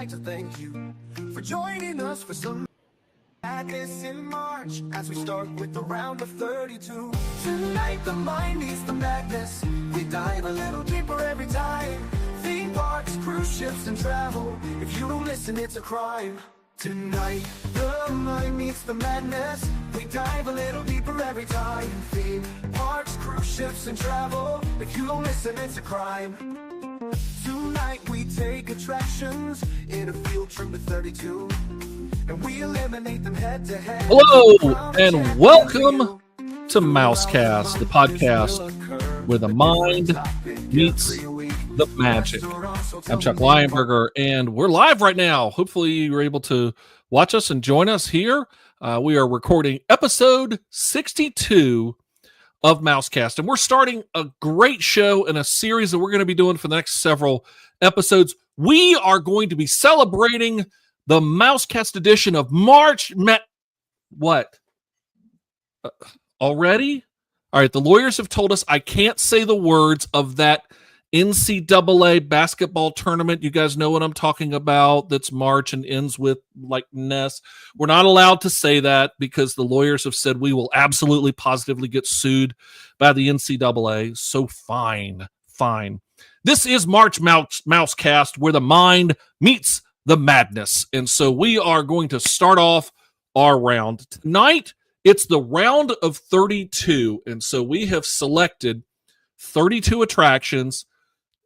like to thank you for joining us for some madness in March as we start with the round of 32. Tonight the mind meets the madness. We dive a little deeper every time. Theme parks, cruise ships, and travel. If you don't listen, it's a crime. Tonight the mind meets the madness. We dive a little deeper every time. Theme parks, cruise ships, and travel. If you don't listen, it's a crime. Tonight we take attractions in a field trip to 32. And we eliminate them head to head. Hello and welcome to Mousecast, the podcast where the mind meets the magic. I'm Chuck Lionberger, and we're live right now. Hopefully you're able to watch us and join us here. We are recording episode 62 of Mousecast, and we're starting a great show in a series that we're going to be doing for the next several episodes. We are going to be celebrating the Mousecast edition of March What? Already? All right, the lawyers have told us I can't say the words of that NCAA basketball tournament. You guys know what I'm talking about. That's March and ends with like Ness. We're not allowed to say that because the lawyers have said we will absolutely positively get sued by the NCAA. So fine. This is March Mousecast, where the mind meets the madness. And so we are going to start off our round. Tonight, it's the round of 32. And so we have selected 32 attractions,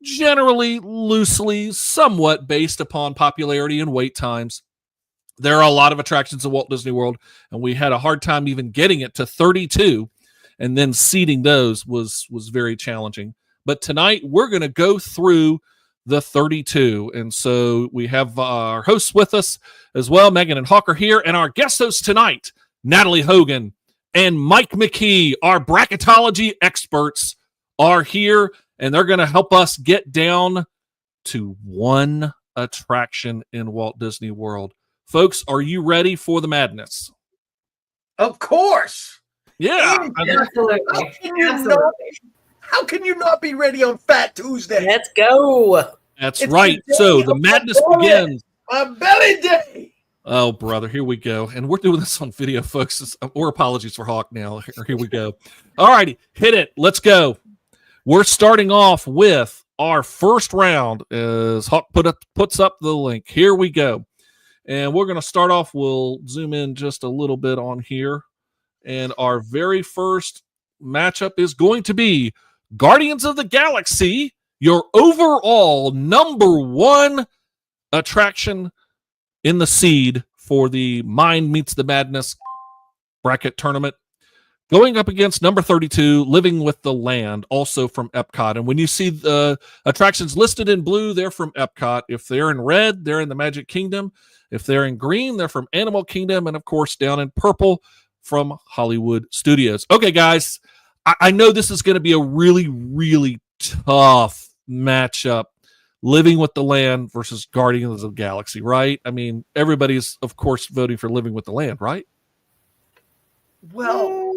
generally, loosely, somewhat based upon popularity and wait times. There are a lot of attractions at Walt Disney World, and we had a hard time even getting it to 32, and then seeding those was very challenging. But tonight, we're going to go through the 32. And so we have our hosts with us as well. Megan and Hawk are here, and our guest hosts tonight, Natalie Hogan and Mike McKee, our bracketology experts, are here, and they're going to help us get down to one attraction in Walt Disney World. Folks, are you ready for the madness? Of course. Yeah. Absolutely. How can you not be ready on Fat Tuesday? Let's go. That's right. So the madness begins. My belly day. Oh, brother, here we go. And we're doing this on video, folks. Or apologies for Hawk now. Here we go. All righty, hit it. Let's go. We're starting off with our first round as Hawk puts up the link. Here we go. And we're going to start off. We'll zoom in just a little bit on here. And our very first matchup is going to be Guardians of the Galaxy, your overall number one attraction in the seed for the Mind Meets the Madness bracket tournament, going up against number 32, Living with the Land, also from Epcot. And when you see the attractions listed in blue, they're from Epcot. If they're in red, they're in the Magic Kingdom. If they're in green, they're from Animal Kingdom. And, of course, down in purple from Hollywood Studios. Okay, guys, I know this is going to be a really, really tough matchup. Living with the Land versus Guardians of the Galaxy, right? I mean, everybody's, of course, voting for Living with the Land, right? Well,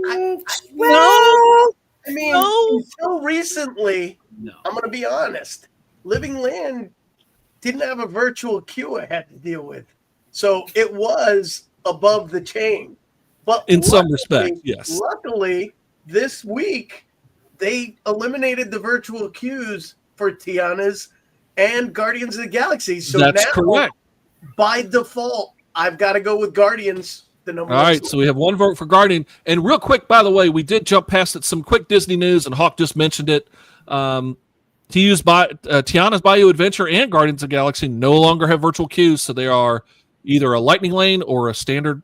until recently, I'm going to be honest, Living Land didn't have a virtual queue I had to deal with. So it was above the chain. But in some respects, yes. Luckily, this week, they eliminated the virtual queues for Tiana's and Guardians of the Galaxy. So that's now, correct. By default, I've got to go with Guardians. The number All right, so we have one vote for Guardian. And real quick, by the way, we did jump past it. Some quick Disney news, and Hawk just mentioned it. Tiana's Bayou Adventure and Guardians of the Galaxy no longer have virtual queues, so they are either a lightning lane or a standard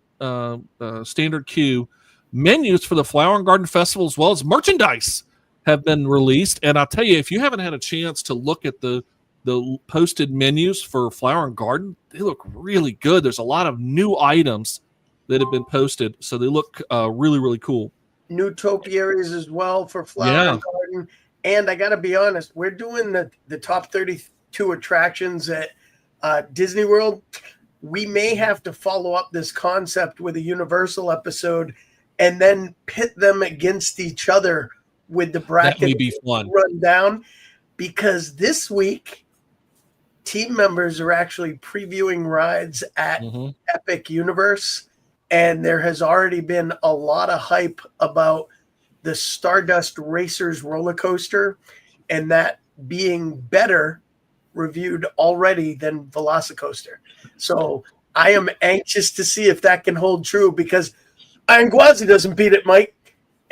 queue. Menus for the Flower and Garden Festival as well as merchandise have been released. And I'll tell you, if you haven't had a chance to look at the posted menus for Flower and Garden, they look really good. There's a lot of new items that have been posted, so they look really, really cool. New topiaries as well for Flower and Garden. And I got to be honest, we're doing the top 32 attractions at Disney World. We may have to follow up this concept with a Universal episode and then pit them against each other with the bracket that may be fun. Run down, because this week team members are actually previewing rides at Epic Universe, and there has already been a lot of hype about the Stardust Racers roller coaster, and that being better reviewed already than Velocicoaster. So I am anxious to see if that can hold true, because Iron Gwazi doesn't beat it, Mike.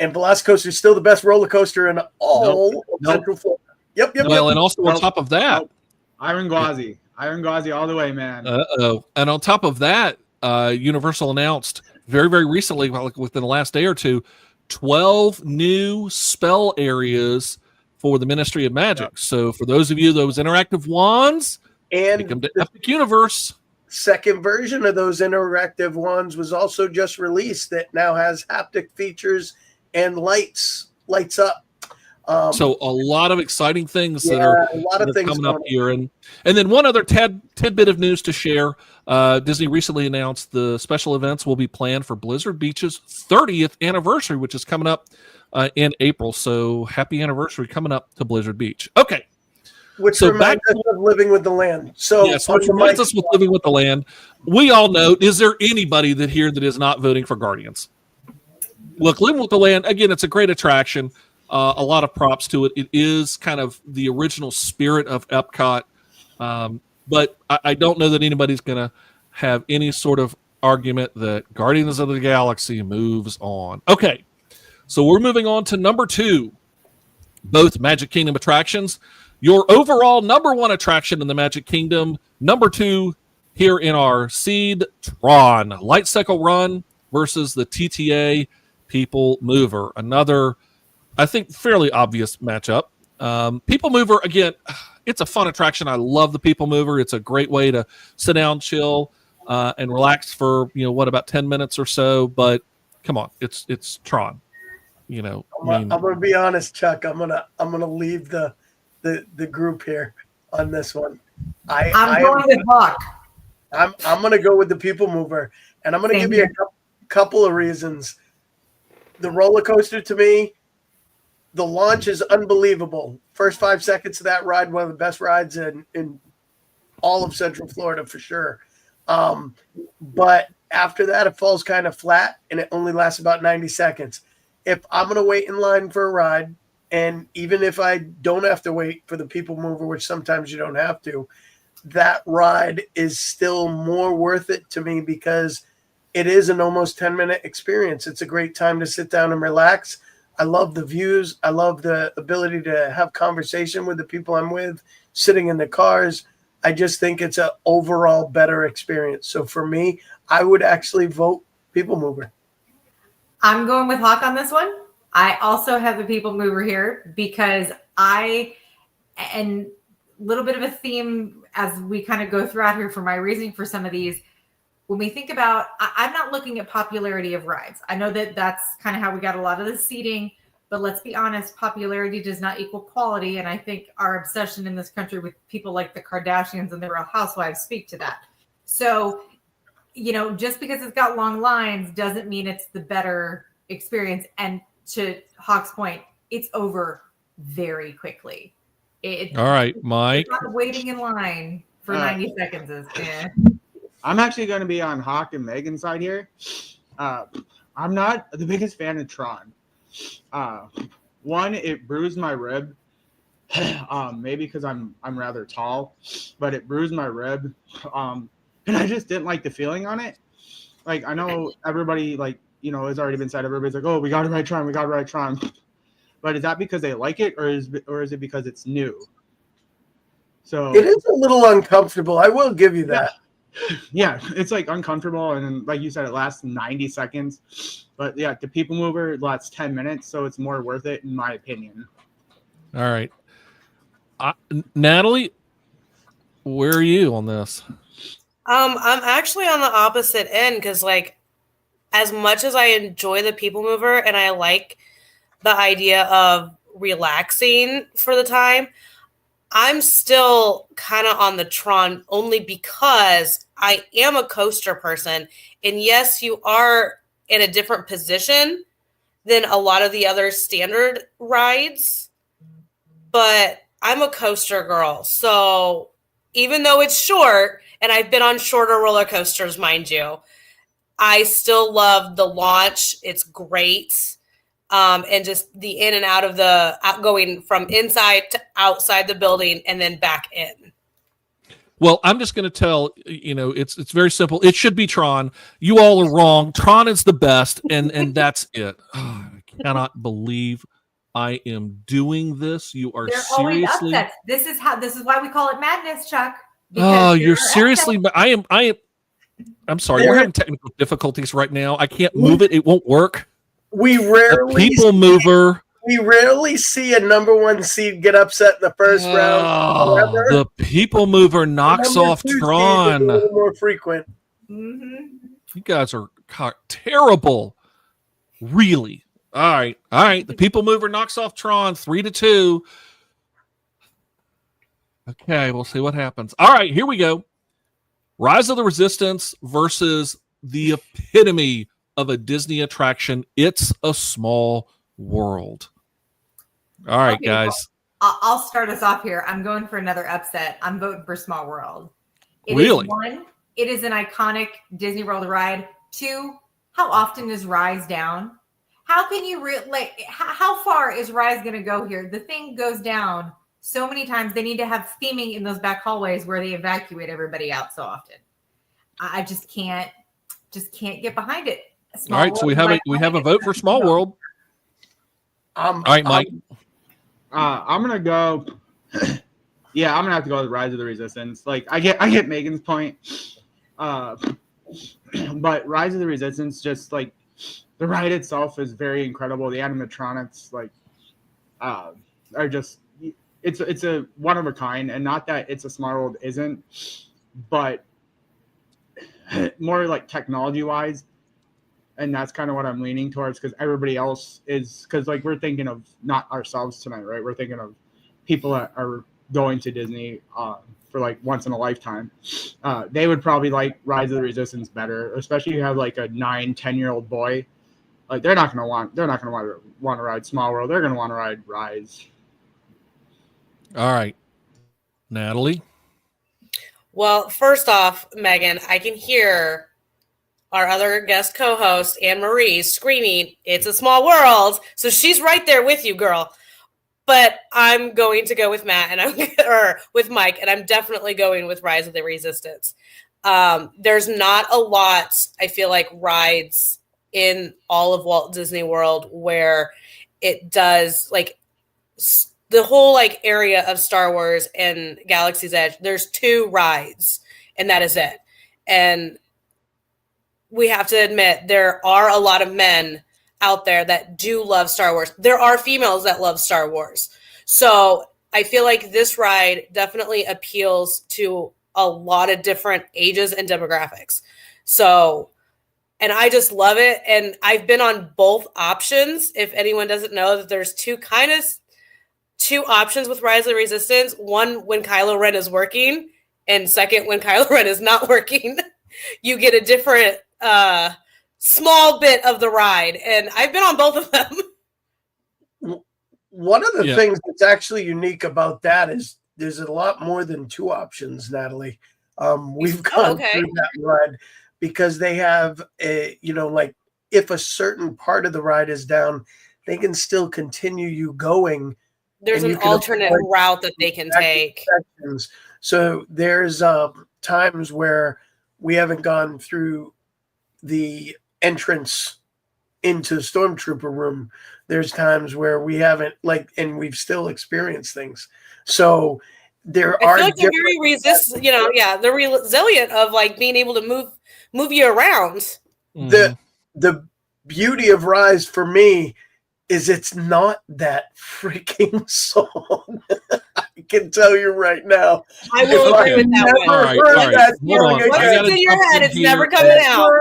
And Velocicoaster is still the best roller coaster in all of Central Florida. Yep. Well, and also on top of that, Iron Gwazi all the way, man. And on top of that, Universal announced very, very recently, like within the last day or two, 12 new spell areas for the Ministry of Magic. Yep. So for those of you, those interactive wands, and come to Epic Universe. Second version of those interactive wands was also just released, that now has haptic features and lights up. So a lot of exciting things that are coming up here. And then one other tidbit of news to share. Disney recently announced the special events will be planned for Blizzard Beach's 30th anniversary, which is coming up in April. So happy anniversary coming up to Blizzard Beach. Okay. Which reminds us of Living with the Land. So yes, which reminds us with Living with the Land. We all know, is there anybody that here that is not voting for Guardians? Look, Living with the Land, again, it's a great attraction. A lot of props to it. It is kind of the original spirit of Epcot. But I don't know that anybody's going to have any sort of argument that Guardians of the Galaxy moves on. Okay, so we're moving on to number 2, both Magic Kingdom attractions. Your overall number 1 attraction in the Magic Kingdom, number 2 here in our seed, Tron. Light Cycle Run versus the TTA People Mover. Another, I think, fairly obvious matchup. People Mover, again, it's a fun attraction. I love the People Mover. It's a great way to sit down, chill, and relax for, about 10 minutes or so. But come on, it's Tron. I'm gonna be honest, Chuck. I'm gonna leave the group here on this one. I'm going with Hawk. I'm gonna go with the People Mover, and I'm gonna give you a couple of reasons. The roller coaster, to me, the launch is unbelievable. First 5 seconds of that ride, one of the best rides in all of Central Florida for sure. But after that, it falls kind of flat, and it only lasts about 90 seconds. If I'm going to wait in line for a ride, and even if I don't have to wait for the People Mover, which sometimes you don't have to, that ride is still more worth it to me, because it is an almost 10-minute experience. It's a great time to sit down and relax. I love the views. I love the ability to have conversation with the people I'm with, sitting in the cars. I just think it's an overall better experience. So for me, I would actually vote People Mover. I'm going with Hawk on this one. I also have the People Mover here, because and a little bit of a theme as we kind of go throughout here for my reasoning for some of these. When we think about, I'm not looking at popularity of rides. I know that that's kind of how we got a lot of the seating, but let's be honest, popularity does not equal quality. And I think our obsession in this country with people like the Kardashians and the Real Housewives speak to that. So, just because it's got long lines doesn't mean it's the better experience. And to Hawk's point, it's over very quickly. All right, Mike. Not waiting in line for 90 seconds is I'm actually going to be on Hawk and Megan's side here. I'm not the biggest fan of Tron. One, it bruised my rib. Maybe because I'm rather tall, but it bruised my rib. And I just didn't like the feeling on it. Like, I know everybody, has already been said. Everybody's like, oh, we got to ride Tron. But is that because they like it, or is it because it's new? So it is a little uncomfortable. I will give you that. Yeah, it's uncomfortable, and like you said, it lasts 90 seconds. But yeah, the People Mover lasts 10 minutes, so it's more worth it in my opinion. All right, Natalie, where are you on this? I'm actually on the opposite end, because as much as I enjoy the People Mover and I like the idea of relaxing for the time, I'm still kind of on the Tron, only because I am a coaster person. And yes, you are in a different position than a lot of the other standard rides, but I'm a coaster girl. So, even though it's short, and I've been on shorter roller coasters, mind you, I still love the launch. It's great. And just the in and out of the going from inside to outside the building and then back in. Well, I'm just going to tell, it's very simple. It should be Tron. You all are wrong. Tron is the best, and that's it. Oh, I cannot believe I am doing this. You are They're always seriously. upsets. This is why we call it madness, Chuck. Oh, because you're there are seriously. I'm sorry. We're having technical difficulties right now. I can't move it. It won't work. We The rarely people mover. we rarely see a number 1 seed get upset in the first round. Oh, However, the people mover knocks number off 2 seed is a Tron. little more frequent. Mhm. You guys are terrible. Really. All right. The people mover knocks off Tron 3-2. Okay, we'll see what happens. All right, here we go. Rise of the Resistance versus the epitome of a Disney attraction. It's a Small World. All right, Okay, guys. I'll start us off here. I'm going for another upset. I'm voting for Small World. Really? 1, it is an iconic Disney World ride. 2, how often is Rise down? How can you how far is Rise going to go here? The thing goes down so many times. They need to have theming in those back hallways where they evacuate everybody out so often. I just can't get behind it. All right, so we have a vote for Small World. All right, Mike. I'm gonna go. Yeah, I'm gonna have to go with Rise of the Resistance. Like I get Megan's point, but Rise of the Resistance, just like the ride itself, is very incredible. The animatronics, are just it's a one of a kind, and not that It's a Small World isn't, but more like technology wise. And that's kind of what I'm leaning towards, because everybody else is, because like we're thinking of not ourselves tonight, right? We're thinking of people that are going to Disney for like once in a lifetime. They would probably like Rise of the Resistance better, especially if you have like a 9-10-year-old boy. Like they're not gonna want to ride Small World. They're gonna want to ride Rise. All right, Natalie. Well, first off, Megan, I can hear our other guest co-host, Anne-Marie, screaming, "It's a Small World." So she's right there with you, girl. But I'm going to go with Matt or with Mike, and I'm definitely going with Rise of the Resistance. There's not a lot, I feel like, rides in all of Walt Disney World where it does, like, the whole like area of Star Wars and Galaxy's Edge. There's 2 rides, and that is it. And we have to admit, there are a lot of men out there that do love Star Wars. There are females that love Star Wars. So I feel like this ride definitely appeals to a lot of different ages and demographics. So, and I just love it. And I've been on both options. If anyone doesn't know, that there's two options with Rise of the Resistance. One, when Kylo Ren is working, and second, when Kylo Ren is not working. You get a different small bit of the ride, and I've been on both of them. One of the things that's actually unique about that is there's a lot more than 2 options, Natalie. We've gone through that ride because they have like if a certain part of the ride is down, they can still continue you going. There's an alternate route that they can take. Sections. So there's times where we haven't gone through the entrance into the Stormtrooper room. There's times where we haven't, and we've still experienced things. So there I are feel like they're very they're resilient of like being able to move you around. The beauty of Rise for me is it's not that freaking song. I can tell you right now. I will agree with that one. All right. Hold on. What's in your head? It's never coming out.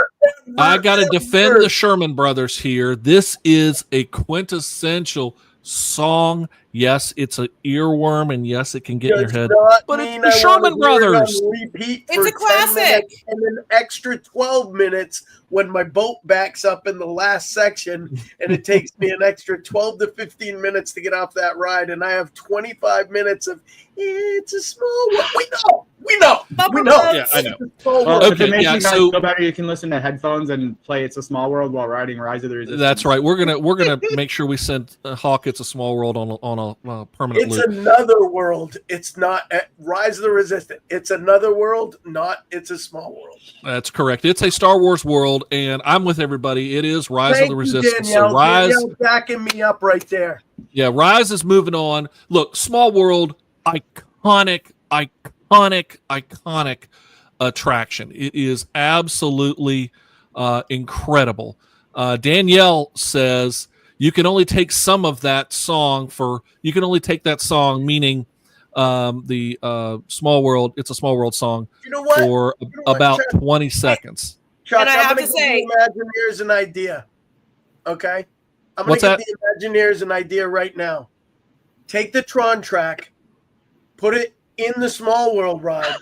I got to defend the Sherman Brothers here. This is a quintessential song. Yes, it's an earworm, and yes, it can get in your head. But it's the Sherman Brothers. It's a classic. And an extra 12 minutes when my boat backs up in the last section, and it takes me an extra 12 to 15 minutes to get off that ride, and I have 25 minutes of "It's a Small World." We know. We know. Yeah, I know. Well, if Okay, it makes yeah, you guys so- feel better, you can listen to headphones and play "It's a Small World" while riding Rise of the Resistance. That's right. We're gonna make sure we send Hawk "It's a Small World" on a permanent It's loop. another world. It's not Rise of the Resistance. It's another world, not It's a Small World. That's correct. It's a Star Wars world, and I'm with everybody. It is Rise Thank of the you, Resistance. Danielle. So Rise, Danielle backing me up right there. yeah, Rise is moving on. Look, Small World, iconic attraction. It is absolutely incredible. Danielle says you can only take some of that song meaning the Small World, It's a Small World song You know what? for You know what, about Chuck? 20 seconds. Chuck, And I I'm have gonna to give say- the Imagineers an idea. Okay? I'm What's gonna give the Imagineers an idea right now. Take the Tron track, put it in the Small World ride,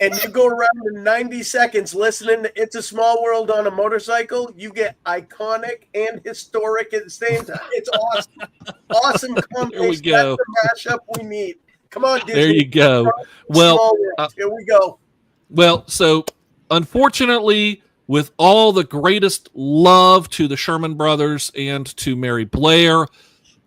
and you go around in 90 seconds listening to It's a Small World on a motorcycle. You get iconic and historic at the same time. It's awesome. Awesome combination. There we go. That's the mashup we need. Come on, Disney. There you go. Well, Small World. Here we go. Well, so unfortunately, with all the greatest love to the Sherman brothers and to Mary Blair,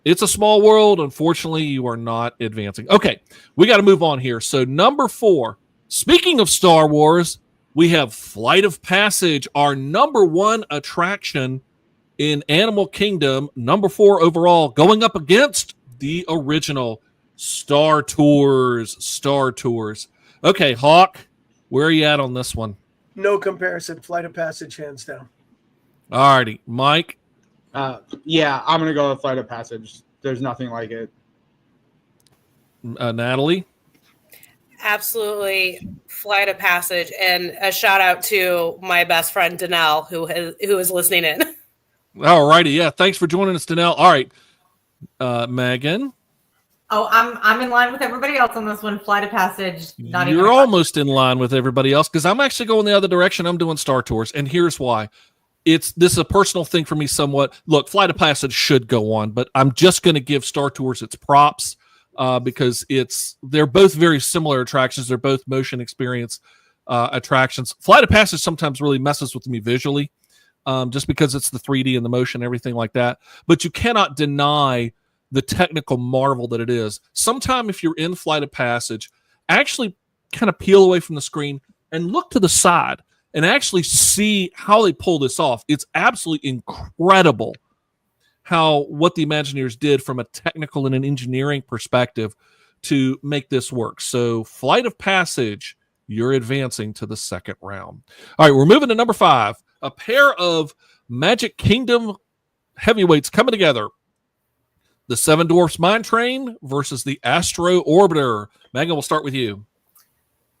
It's a Small World. Unfortunately, you are not advancing. Okay, we got to move on here. So number 4, speaking of Star Wars, we have Flight of Passage, our number 1 attraction in Animal Kingdom, number 4 overall, going up against the original Star Tours. Okay, Hawk, where are you at on this one? No comparison. Flight of Passage, hands down. Alrighty, Mike. Yeah, I'm gonna go with Flight of Passage. There's nothing like it. Natalie. Absolutely, Flight of Passage, and a shout out to my best friend Danelle, who is listening in. Alrighty, yeah. Thanks for joining us, Danelle. All right, Megan. Oh, I'm in line with everybody else on this one. Flight of Passage. Not even. You're almost in line with everybody else because I'm actually going the other direction. I'm doing Star Tours, and here's why. This is a personal thing for me somewhat. Look, Flight of Passage should go on, but I'm just going to give Star Tours its props because they're both very similar attractions. They're both motion experience attractions. Flight of Passage sometimes really messes with me visually just because it's the 3D and the motion, everything like that. But you cannot deny the technical marvel that it is. Sometime if you're in Flight of Passage, actually kind of peel away from the screen and look to the side and actually see how they pull this off. It's absolutely incredible what the Imagineers did from a technical and an engineering perspective to make this work. So Flight of Passage, you're advancing to the second round. All right, we're moving to number 5. A pair of Magic Kingdom heavyweights coming together. The Seven Dwarfs Mine Train versus the Astro Orbiter. Megan, we'll start with you.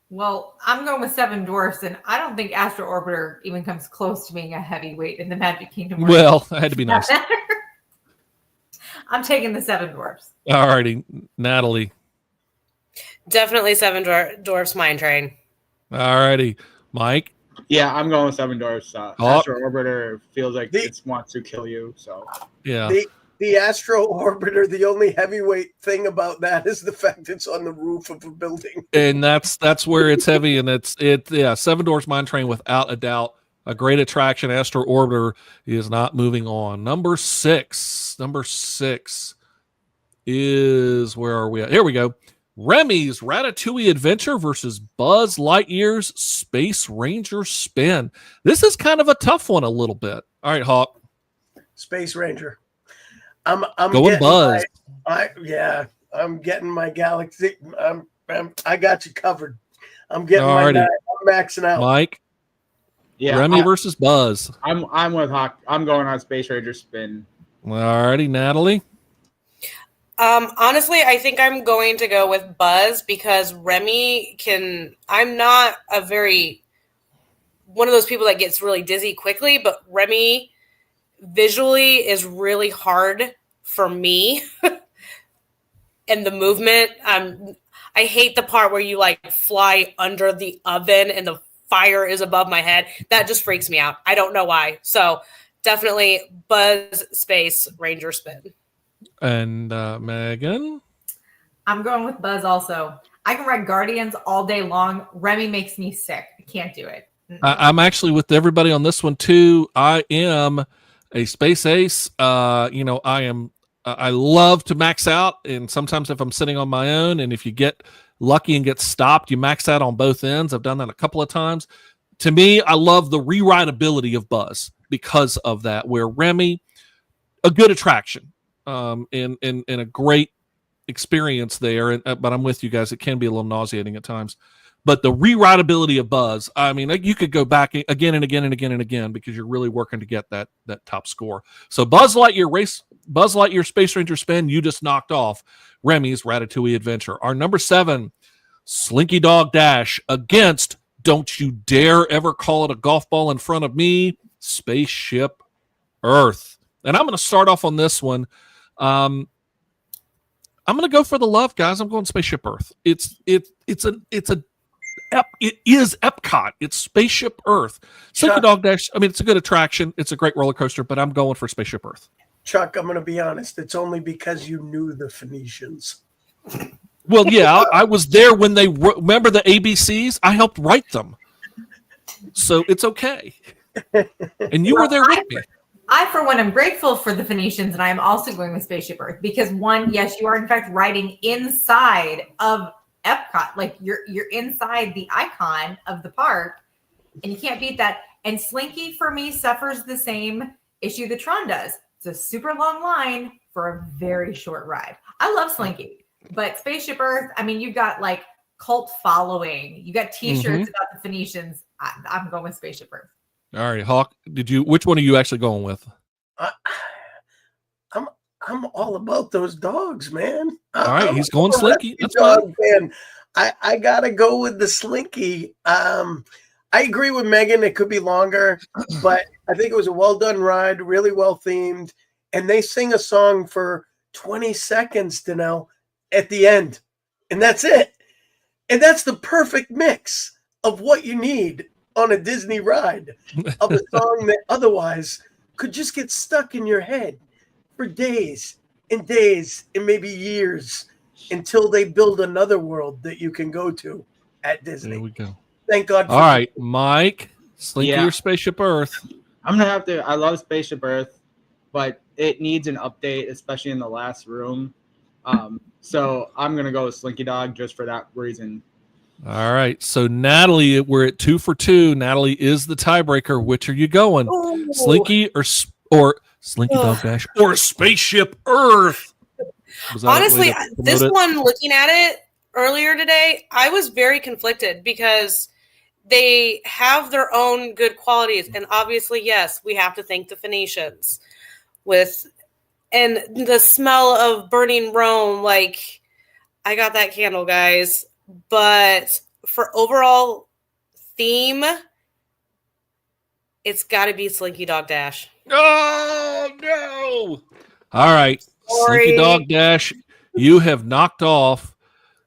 Well, I'm going with Seven Dwarfs, and I don't think Astro Orbiter even comes close to being a heavyweight in the Magic Kingdom. Well, I had to be nice. I'm taking the Seven Dwarfs. All righty, Natalie. Definitely Seven Dwarfs Mine Train. All righty, Mike. Yeah, I'm going with Seven Dwarfs. Astro Orbiter feels like it wants to kill you. So Yeah. The Astro Orbiter, the only heavyweight thing about that is the fact it's on the roof of a building. And that's where it's heavy, and Seven Dwarfs Mine Train without a doubt. A great attraction. Astro Orbiter is not moving on. Number 6 is, where are we at? Here we go. Remy's Ratatouille Adventure versus Buzz Lightyear's Space Ranger Spin. This is kind of a tough one a little bit. All right, Hawk. Space Ranger. I'm going Buzz. I'm getting my Galaxy. I got you covered. I'm getting Alrighty. I'm maxing out. Mike. yeah, Remy versus Buzz. I'm with Hawk. I'm going on Space Ranger Spin. Alrighty, Natalie. Honestly, I think I'm going to go with Buzz because Remy I'm not one of those people that gets really dizzy quickly, but Remy visually is really hard for me. And the movement, I hate the part where you like fly under the oven and the fire is above my head. That just freaks me out. I don't know why. So definitely Buzz Space Ranger Spin. And Megan. I'm going with Buzz also. I can ride Guardians all day long. Remy makes me sick. I can't do it. I'm actually with everybody on this one too. I am a space ace. I love to max out, and sometimes if I'm sitting on my own, and if you get lucky and get stopped, you max out on both ends. I've done that a couple of times. To me, I love the rewritability of Buzz because of that. Where Remy, a good attraction, and a great experience there. But I'm with you guys; it can be a little nauseating at times. But the rewritability of Buzz, I mean, you could go back again and again and again and again because you're really working to get that top score. So Buzz Lightyear Space Ranger spin, you just knocked off Remy's Ratatouille Adventure. Our number 7, Slinky Dog Dash against, don't you dare ever call it a golf ball in front of me, Spaceship Earth. And I'm going to start off on this one. I'm going to go for the love, guys. I'm going Spaceship Earth. It is Epcot. It's Spaceship Earth. Slinky Dog Dash, I mean, it's a good attraction. It's a great roller coaster, but I'm going for Spaceship Earth. Chuck, I'm going to be honest. It's only because you knew the Phoenicians. Well, yeah, I was there when they remember the ABCs. I helped write them. So it's okay. And you were there with me. I, for one, am grateful for the Phoenicians, and I am also going with Spaceship Earth because, one, yes, you are in fact riding inside of Epcot, like you're inside the icon of the park, and you can't beat that. And Slinky for me suffers the same issue that Tron does. It's a super long line for a very short ride. I love Slinky, but Spaceship Earth, I mean, you've got like cult following, you got T-shirts about the Phoenicians. I'm going with Spaceship Earth. All right, Hawk. Which one are you actually going with? I'm all about those dogs, man. All right, he's going Slinky. That's dog fan. I gotta go with the Slinky. I agree with Megan. It could be longer, but I think it was a well done ride, really well themed, and they sing a song for 20 seconds to now at the end, and that's it. And that's the perfect mix of what you need on a Disney ride of a song that otherwise could just get stuck in your head for days and days and maybe years until they build another world that you can go to at Disney. There we go. Thank God. All right, Mike, Slinky or Spaceship Earth? I'm going to have to. I love Spaceship Earth, but it needs an update, especially in the last room. So I'm going to go with Slinky Dog just for that reason. All right. So, Natalie, we're at 2 for 2. Natalie is the tiebreaker. Which are you going? Ooh. Slinky or Slinky Dog Dash or Spaceship Earth? Honestly, this one, looking at it earlier today, I was very conflicted because they have their own good qualities. And obviously, yes, we have to thank the Phoenicians and the smell of burning Rome. Like, I got that candle, guys. But for overall theme, it's got to be Slinky Dog Dash. Oh, no. All right. Sorry. Slinky Dog Dash, you have knocked off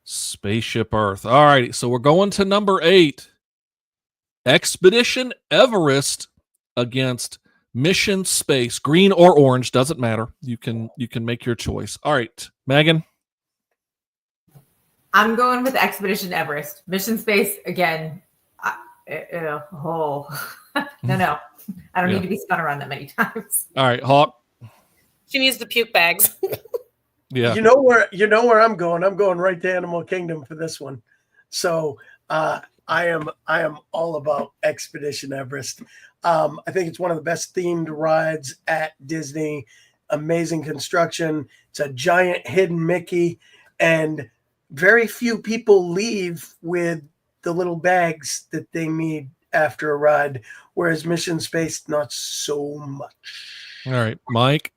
Spaceship Earth. All right. So we're going to number 8. Expedition Everest against Mission Space. Green or orange, doesn't matter. You can make your choice. All right. Megan? I'm going with Expedition Everest. Mission Space, again, no. I don't need to be spun around that many times. All right, Hawk. She needs the puke bags. Yeah. You know where I'm going. I'm going right to Animal Kingdom for this one. So I am all about Expedition Everest. I think it's one of the best themed rides at Disney. Amazing construction. It's a giant hidden Mickey, and very few people leave with the little bags that they need after a ride, whereas Mission Space, not so much. All right, Mike.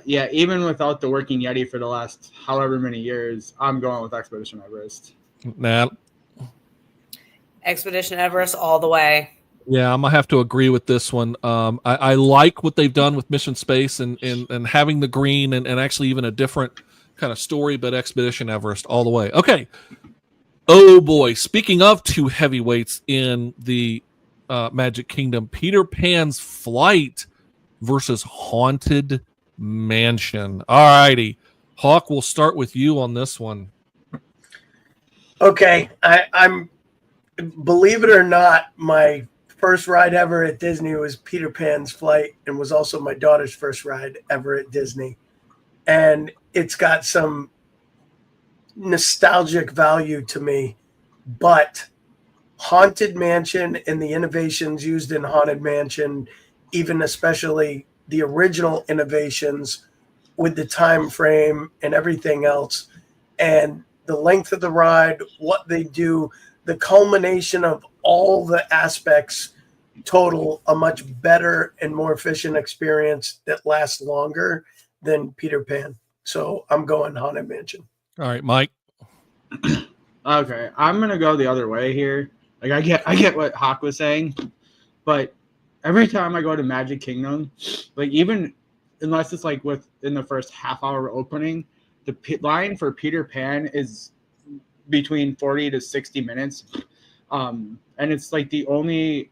Even without the working Yeti for the last however many years, I'm going with Expedition Everest. Nat. Expedition Everest all the way. Yeah, I'm gonna have to agree with this one. I like what they've done with Mission Space and having the green and actually even a different kind of story, but Expedition Everest all the way. Okay. Oh boy. Speaking of two heavyweights in the Magic Kingdom, Peter Pan's Flight versus Haunted Mansion. All righty. Hawk, we'll start with you on this one. Okay, I'm believe it or not, my first ride ever at Disney was Peter Pan's Flight, and was also my daughter's first ride ever at Disney. And it's got some nostalgic value to me, but Haunted Mansion and the innovations used in Haunted Mansion, even especially the original innovations with the time frame and everything else, and the length of the ride, what they do, the culmination of all the aspects total a much better and more efficient experience that lasts longer than Peter Pan. So I'm going Haunted Mansion. All right, Mike. Okay, I'm gonna go the other way here. Like I get what Hawk was saying, but every time I go to Magic Kingdom, like even unless it's like within the first half hour opening, the line for Peter Pan is between 40 to 60 minutes. And it's like the only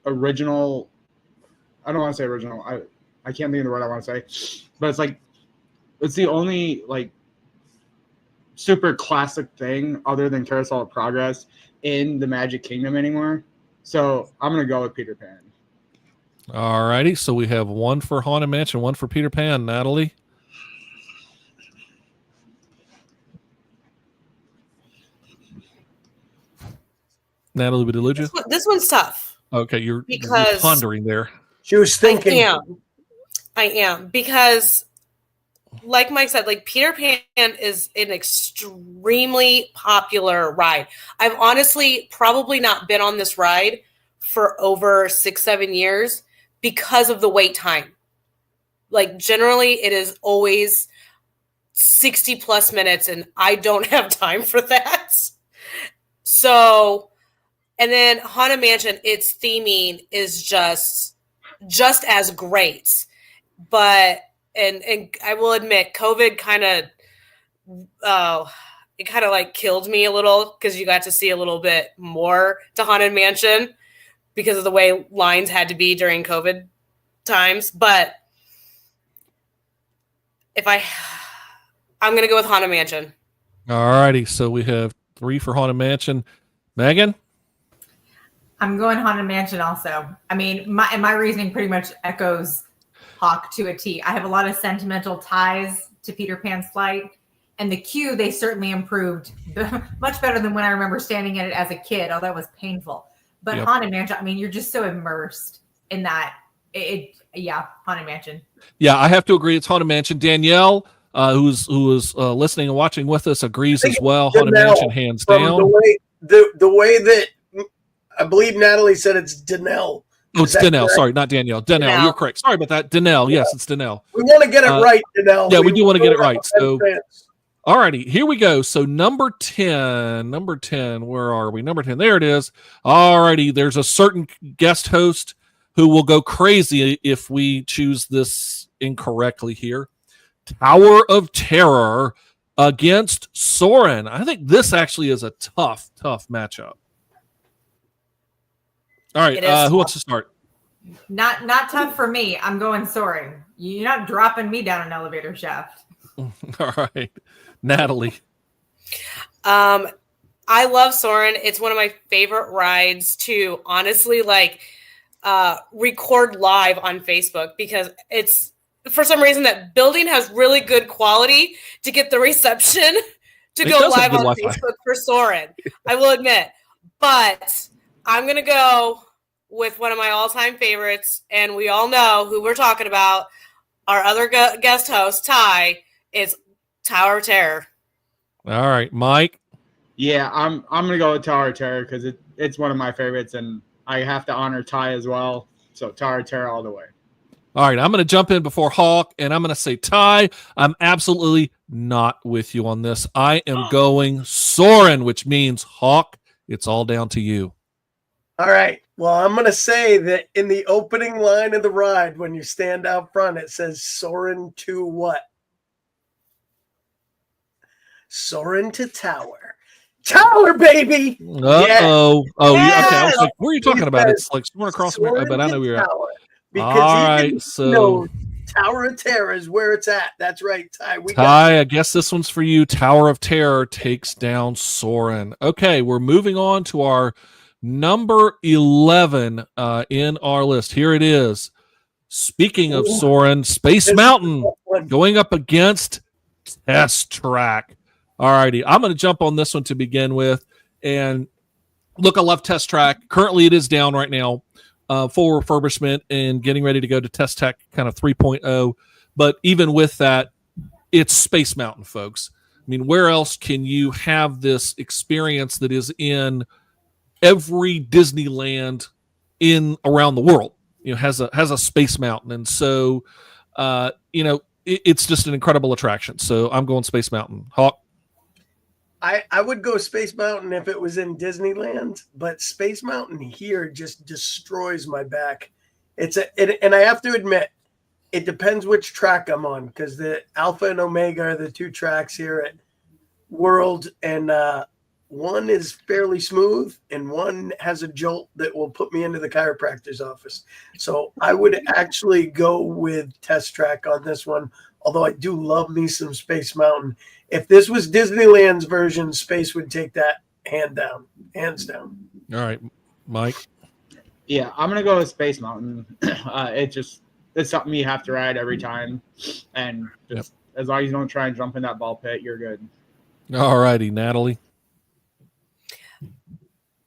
original, I don't want to say original, I can't think of the word I want to say, but it's the only like super classic thing other than Carousel of Progress in the Magic Kingdom anymore. So I'm going to go with Peter Pan. All righty. So we have one for Haunted Mansion, one for Peter Pan. Natalie? Natalie Bedelugia? This one's tough. Okay, you're Because- pondering there. She was thinking. I am because, like Mike said, like Peter Pan is an extremely popular ride. I've honestly probably not been on this ride for over 6-7 years because of the wait time. Like generally, it is always 60 plus minutes, and I don't have time for that. So, and then Haunted Mansion, its theming is just as great. But and I will admit, COVID kind of like killed me a little because you got to see a little bit more to Haunted Mansion because of the way lines had to be during COVID times. But I'm gonna go with Haunted Mansion. All righty. So we have 3 for Haunted Mansion. Megan? I'm going Haunted Mansion also. I mean, my reasoning pretty much echoes Hawk to a T. I have a lot of sentimental ties to Peter Pan's Flight, and the queue, they certainly improved much better than when I remember standing in it as a kid, although it was painful. But Yep. Haunted Mansion, I mean, you're just so immersed in that. Haunted Mansion. Yeah, I have to agree. It's Haunted Mansion. Danielle, who was listening and watching with us, agrees as well. Haunted Danelle, Mansion, hands From down. the way that I believe Natalie said it's Danelle. Oh, it's Is that Danelle. correct? Sorry, not Danielle. Danelle, you're correct. Sorry about that. Danelle. Yes, it's Danelle. We want to get it right, Danelle. Yeah, we do want to get it right. So, fans. all righty, here we go. So number 10, where are we? Number 10, there it is. All righty, there's a certain guest host who will go crazy if we choose this incorrectly here. Tower of Terror against Soarin'. I think this actually is a tough matchup. All right, It is who wants to start? Not tough for me. I'm going Soaring. You're not dropping me down an elevator shaft. All right, Natalie. I love Soarin'. It's one of my favorite rides to honestly record live on Facebook because it's for some reason that building has really good quality to get the reception to It go does have live good on Wi-Fi. Facebook for Soarin'. I will admit, but I'm going to go with one of my all-time favorites, and we all know who we're talking about. Our other guest host, Ty, is Tower of Terror. All right, Mike. Yeah, I'm gonna go with Tower of Terror because it's one of my favorites, and I have to honor Ty as well. So Tower of Terror all the way. All right, I'm going to jump in before Hawk, and I'm going to say Ty. I'm absolutely not with you on this. I am going Soarin', which means Hawk. It's all down to you. All right. Well, I'm going to say that in the opening line of the ride, when you stand out front, it says Soarin' to what? Soarin' to Tower. Tower, baby! Uh-oh. Yes. Oh, yeah, okay. I was Yes. like, what are you talking about? It's like soaring across my, Soarin' but I to know you're at. Tower. Because All even right, he so- knows Tower of Terror is where it's at. That's right, Ty. Ty, I guess this one's for you. Tower of Terror takes down Soarin'. Okay, we're moving on to our number 11 in our list. Here it is. Speaking of Soarin', Space Mountain going up against Test Track. All righty, I'm going to jump on this one to begin with. And look, I love Test Track. Currently, it is down right now for refurbishment and getting ready to go to Test Track kind of 3.0. But even with that, it's Space Mountain, folks. I mean, where else can you have this experience that is in every Disneyland in around the world? You know, has a Space Mountain, and so it's just an incredible attraction. So I'm going Space Mountain. Hawk. I would go Space Mountain if it was in Disneyland, but Space Mountain here just destroys my back. And I have to admit, it depends which track I'm on, because the Alpha and Omega are the two tracks here at World, and one is fairly smooth and one has a jolt that will put me into the chiropractor's office. So I would actually go with Test Track on this one, although I do love me some Space Mountain. If this was Disneyland's version, Space would take that hands down. All right, Mike. Yeah, I'm gonna go with Space Mountain. It's something you have to ride every time, and just as long as you don't try and jump in that ball pit, you're good. All righty, Natalie.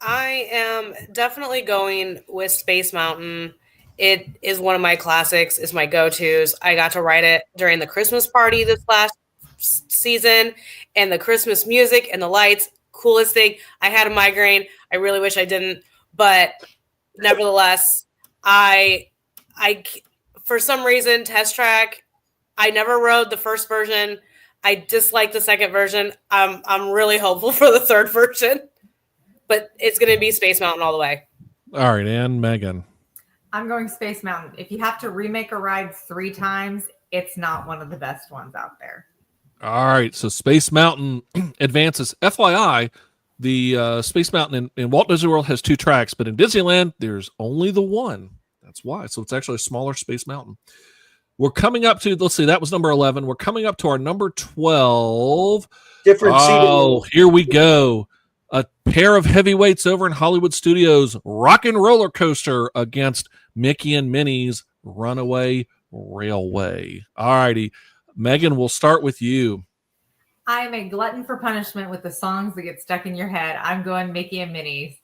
I am definitely going with Space Mountain. It is one of my classics. It's my go-tos. I got to ride it during the Christmas party this last season, and the Christmas music and the lights, coolest thing. I had a migraine. I really wish I didn't, but nevertheless, I for some reason, Test Track, I never rode the first version. I dislike the second version. I'm really hopeful for the third version. But it's going to be Space Mountain all the way. All right, and Megan. I'm going Space Mountain. If you have to remake a ride 3 times, it's not one of the best ones out there. All right, so Space Mountain advances. FYI, the Space Mountain in Walt Disney World has 2 tracks, but in Disneyland, there's only the one. That's why. So it's actually a smaller Space Mountain. We're coming up to, let's see, that was number 11. We're coming up to our number 12. Different seating. Oh, here we go. A pair of heavyweights over in Hollywood Studios, Rock and Roller Coaster against Mickey and Minnie's Runaway Railway. All righty. Megan, we'll start with you. I am a glutton for punishment with the songs that get stuck in your head. I'm going Mickey and Minnie's.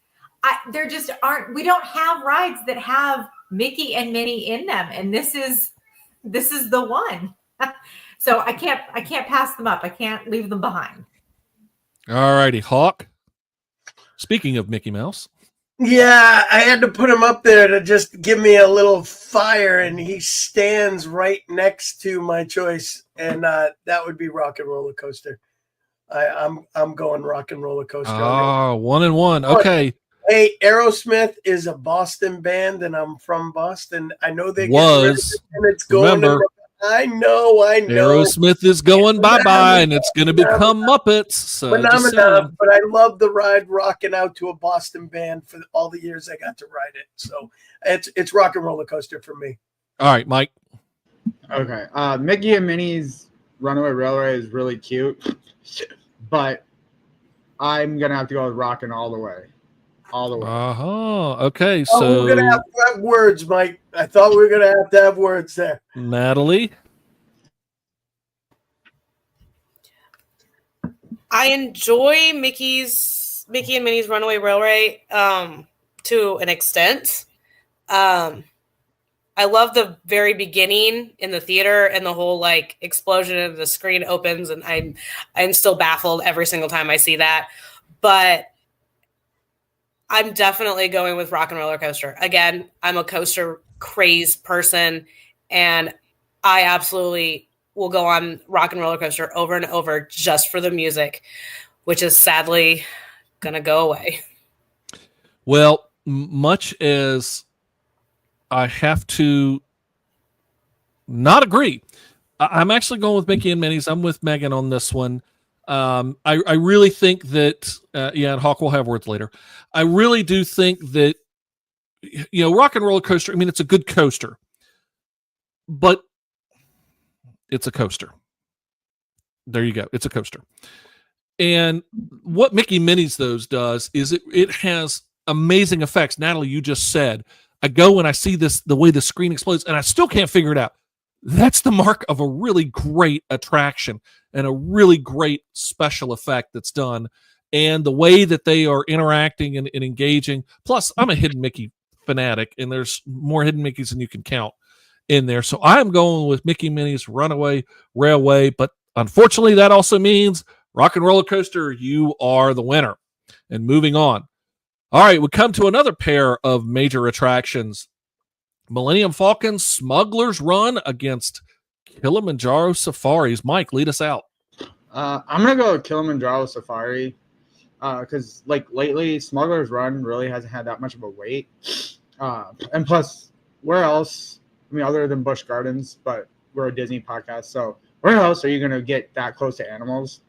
There just aren't, we don't have rides that have Mickey and Minnie in them. And this is the one. So I can't pass them up. I can't leave them behind. All righty. Hawk. Speaking of Mickey Mouse. Yeah, I had to put him up there to just give me a little fire, and he stands right next to my choice, and that would be Rock and Roller Coaster. I'm going Rock and Roller Coaster. Oh, 1-1. Okay. Hey, Aerosmith is a Boston band, and I'm from Boston. I know they was, and it's going. Remember, I know. Aerosmith is going bye-bye, and it's going to become Muppets. So phenomenon, but I love the ride rocking out to a Boston band for all the years I got to ride it. So it's Rock and Roller Coaster for me. All right, Mike. Okay. Mickey and Minnie's Runaway Railway is really cute, but I'm going to have to go with Rockin' all the way. All the way. Okay, so we're gonna have to have words, Mike. I thought we were gonna have to have words there. Natalie, I enjoy Mickey and Minnie's Runaway Railway to an extent. I love the very beginning in the theater and the whole like explosion and the screen opens, and I'm still baffled every single time I see that, but I'm definitely going with Rock and Roller Coaster. Again, I'm a coaster crazed person, and I absolutely will go on Rock and Roller Coaster over and over just for the music, which is sadly going to go away. Well, much as I have to not agree, I'm actually going with Mickey and Minnie's. I'm with Megan on this one. I really think that, and Hawk will have words later. I really do think that, Rock and Roller Coaster, I mean, it's a good coaster, but It's a coaster. There you go. It's a coaster. And what Mickey Minnie's those does is it has amazing effects. Natalie, you just said, I go and I see this, the way the screen explodes, and I still can't figure it out. That's the mark of a really great attraction and a really great special effect that's done. And the way that they are interacting and engaging. Plus, I'm a Hidden Mickey fanatic, and there's more Hidden Mickeys than you can count in there. So I'm going with Mickey Minnie's Runaway Railway. But unfortunately, that also means Rock and Roller Coaster, you are the winner. And moving on. All right, we come to another pair of major attractions. Millennium Falcon Smuggler's Run against Kilimanjaro Safaris. Mike, lead us out. I'm going to go with Kilimanjaro Safari because, like, lately, Smuggler's Run really hasn't had that much of a wait. And plus, where else, I mean, other than Busch Gardens, but we're a Disney podcast, so where else are you going to get that close to animals?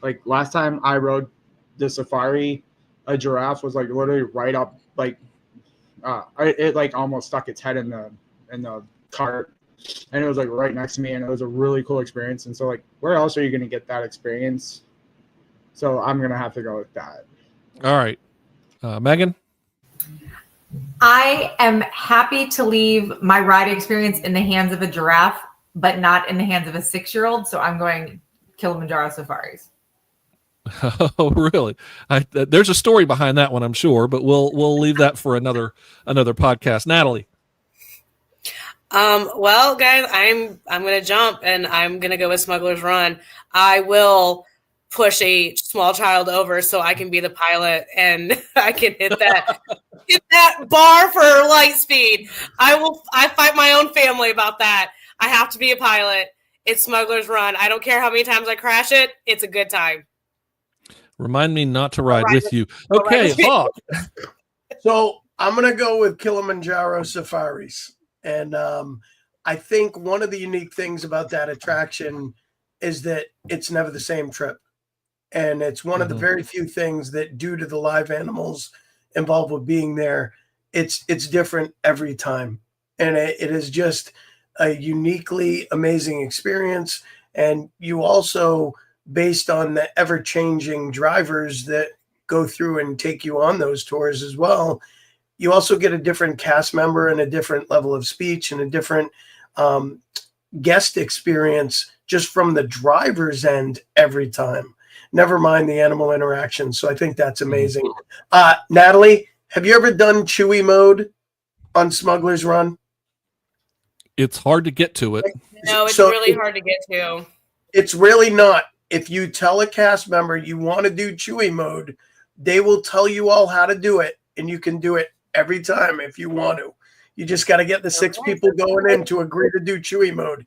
Like, last time I rode the Safari, a giraffe was, like, literally right up, like, it like almost stuck its head in the cart, and it was like right next to me, and it was a really cool experience. And so, like, where else are you going to get that experience? So I'm going to have to go with that. All right. Megan? I am happy to leave my ride experience in the hands of a giraffe, but not in the hands of a 6-year-old. So I'm going Kilimanjaro Safaris. Oh, really? There's a story behind that one, I'm sure, but we'll leave that for another podcast. Natalie. Well, guys, I'm gonna jump and I'm gonna go with Smuggler's Run. I will push a small child over so I can be the pilot and I can hit that bar for light speed. I fight my own family about that. I have to be a pilot. It's Smuggler's Run. I don't care how many times I crash it. It's a good time. Remind me not to ride with you. Okay, Hawk. So I'm going to go with Kilimanjaro Safaris. And I think one of the unique things about that attraction is that it's never the same trip. And it's one of the very few things that, due to the live animals involved with being there, it's different every time. And it is just a uniquely amazing experience. And you also, based on the ever-changing drivers that go through and take you on those tours as well, you also get a different cast member and a different level of speech and a different guest experience just from the driver's end every time. Never mind the animal interaction. So I think that's amazing. Natalie, have you ever done Chewy mode on Smuggler's Run? It's hard to get to it. No, it's really hard to get to. It's really not. If you tell a cast member you want to do Chewy mode, they will tell you all how to do it, and you can do it every time if you want to. You just got to get the 6 people going in to agree to do Chewy mode.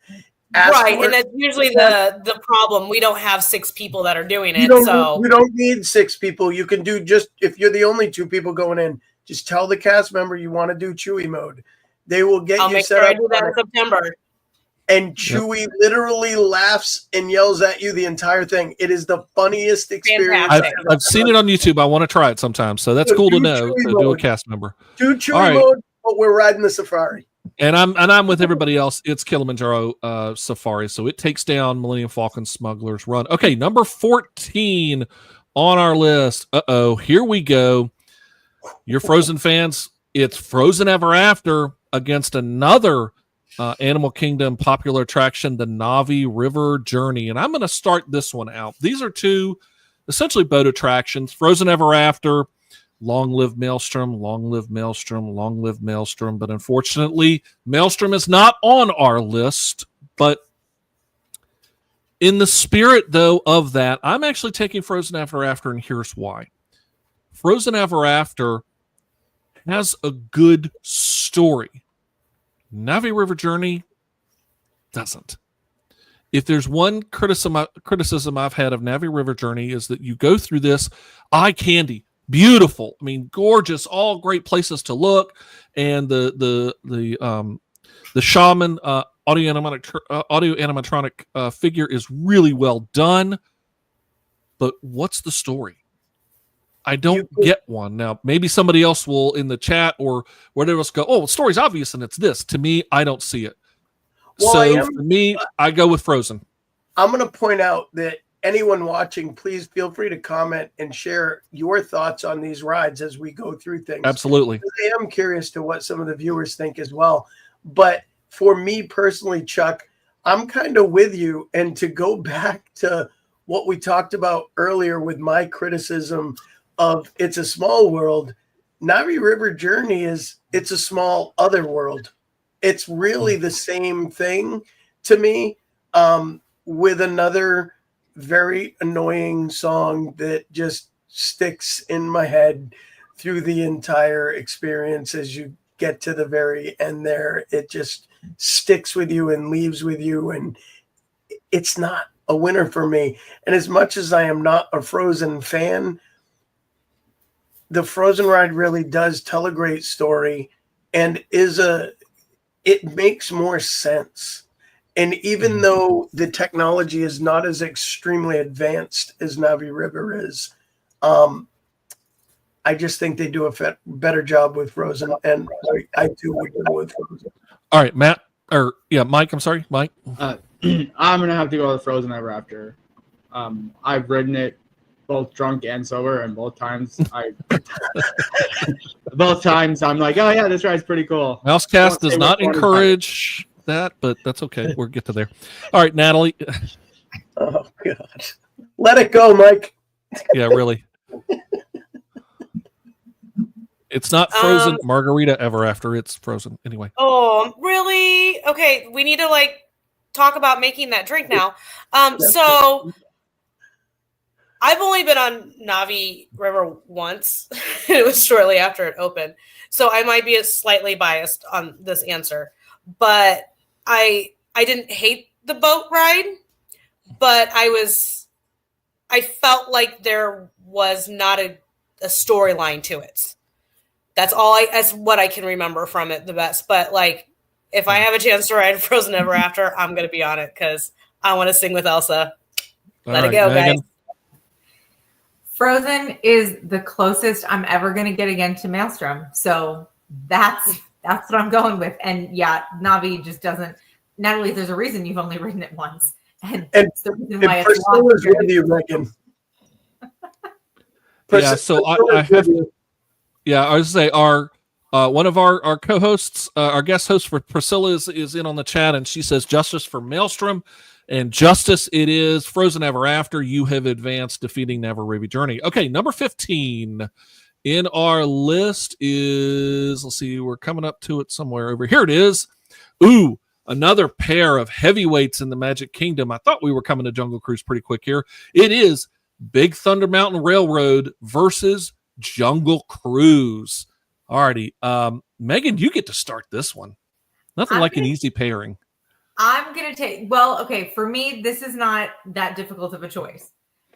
Right, and that's usually the problem. We don't have 6 people that are doing it. You don't need 6 people. You can do just, if you're the only 2 people going in, just tell the cast member you want to do Chewy mode. They will get you set up. I'll make sure I do that in September. And Chewy literally laughs and yells at you the entire thing. It is the funniest experience. I've seen it on YouTube. I want to try it sometime. So that's cool to know. To do a cast member. Do Chewy mode, but we're riding the Safari. And I'm with everybody else. It's Kilimanjaro Safari. So it takes down Millennium Falcon Smuggler's Run. Okay, number 14 on our list. Here we go. You're Frozen fans. It's Frozen Ever After against another Animal Kingdom popular attraction, the Navi River Journey. And I'm going to start this one out. These are 2 essentially boat attractions. Frozen Ever After, Long Live Maelstrom, Long Live Maelstrom, Long Live Maelstrom. But unfortunately, Maelstrom is not on our list. But in the spirit, though, of that, I'm actually taking Frozen Ever After, and here's why. Frozen Ever After has a good story. Navi River Journey doesn't. If there's one criticism I've had of Navi River Journey is that you go through this eye candy, beautiful. I mean, gorgeous, all great places to look, and the shaman audio animatronic figure is really well done. But what's the story? I don't get one. Now, maybe somebody else will in the chat or whatever else go, oh, the story's obvious and it's this. To me, I don't see it. Well, So for me, I go with Frozen. I'm going to point out that anyone watching, please feel free to comment and share your thoughts on these rides as we go through things. Absolutely. I am curious to what some of the viewers think as well. But for me personally, Chuck, I'm kind of with you. And to go back to what we talked about earlier with my criticism of It's a Small World, Navi River Journey it's a small other world. It's really the same thing to me, with another very annoying song that just sticks in my head through the entire experience. As you get to the very end there, it just sticks with you and leaves with you, and it's not a winner for me. And as much as I am not a Frozen fan, the Frozen ride really does tell a great story and it makes more sense. And even though the technology is not as extremely advanced as Navi River is, I just think they do a better job with Frozen, and I do would go with Frozen. All right, Mike. I'm sorry, Mike. I'm gonna have to go with Frozen Ever After. I've ridden it both drunk and sober, and both times I'm like, oh yeah, this ride's pretty cool. Mousecast does not encourage that, but that's okay. We'll get to there. All right, Natalie. Oh God, let it go, Mike. Yeah, really. It's not Frozen Margarita Ever After. It's Frozen anyway. Oh, really? Okay, we need to talk about making that drink now. So I've only been on Navi River once. It was shortly after it opened, so I might be slightly biased on this answer. But I didn't hate the boat ride, but I felt like there was not a storyline to it. That's what I can remember from it the best. But if I have a chance to ride Frozen Ever After, I'm going to be on it because I want to sing with Elsa. Let it go, Megan. guys. Frozen is the closest I'm ever going to get again to Maelstrom. So that's what I'm going with. And yeah, Navi just doesn't. Natalie, there's a reason you've only ridden it once. And it's the reason why it's Priscilla's with you, Megan. Yeah, so I have. Yeah, I was going to say our one of our co-hosts, our guest host for Priscilla is in on the chat, and she says justice for Maelstrom, and justice it is. Frozen Ever After, you have advanced, defeating Never Ruby Journey. Okay, number 15 in our list is, let's see, we're coming up to it somewhere over here. It is. Ooh, another pair of heavyweights in the Magic Kingdom. I thought we were coming to Jungle Cruise pretty quick here. It is Big Thunder Mountain Railroad versus Jungle Cruise. Alrighty, Megan, you get to start this one. Nothing like an easy pairing. I'm going to take, well, okay, for me, this is not that difficult of a choice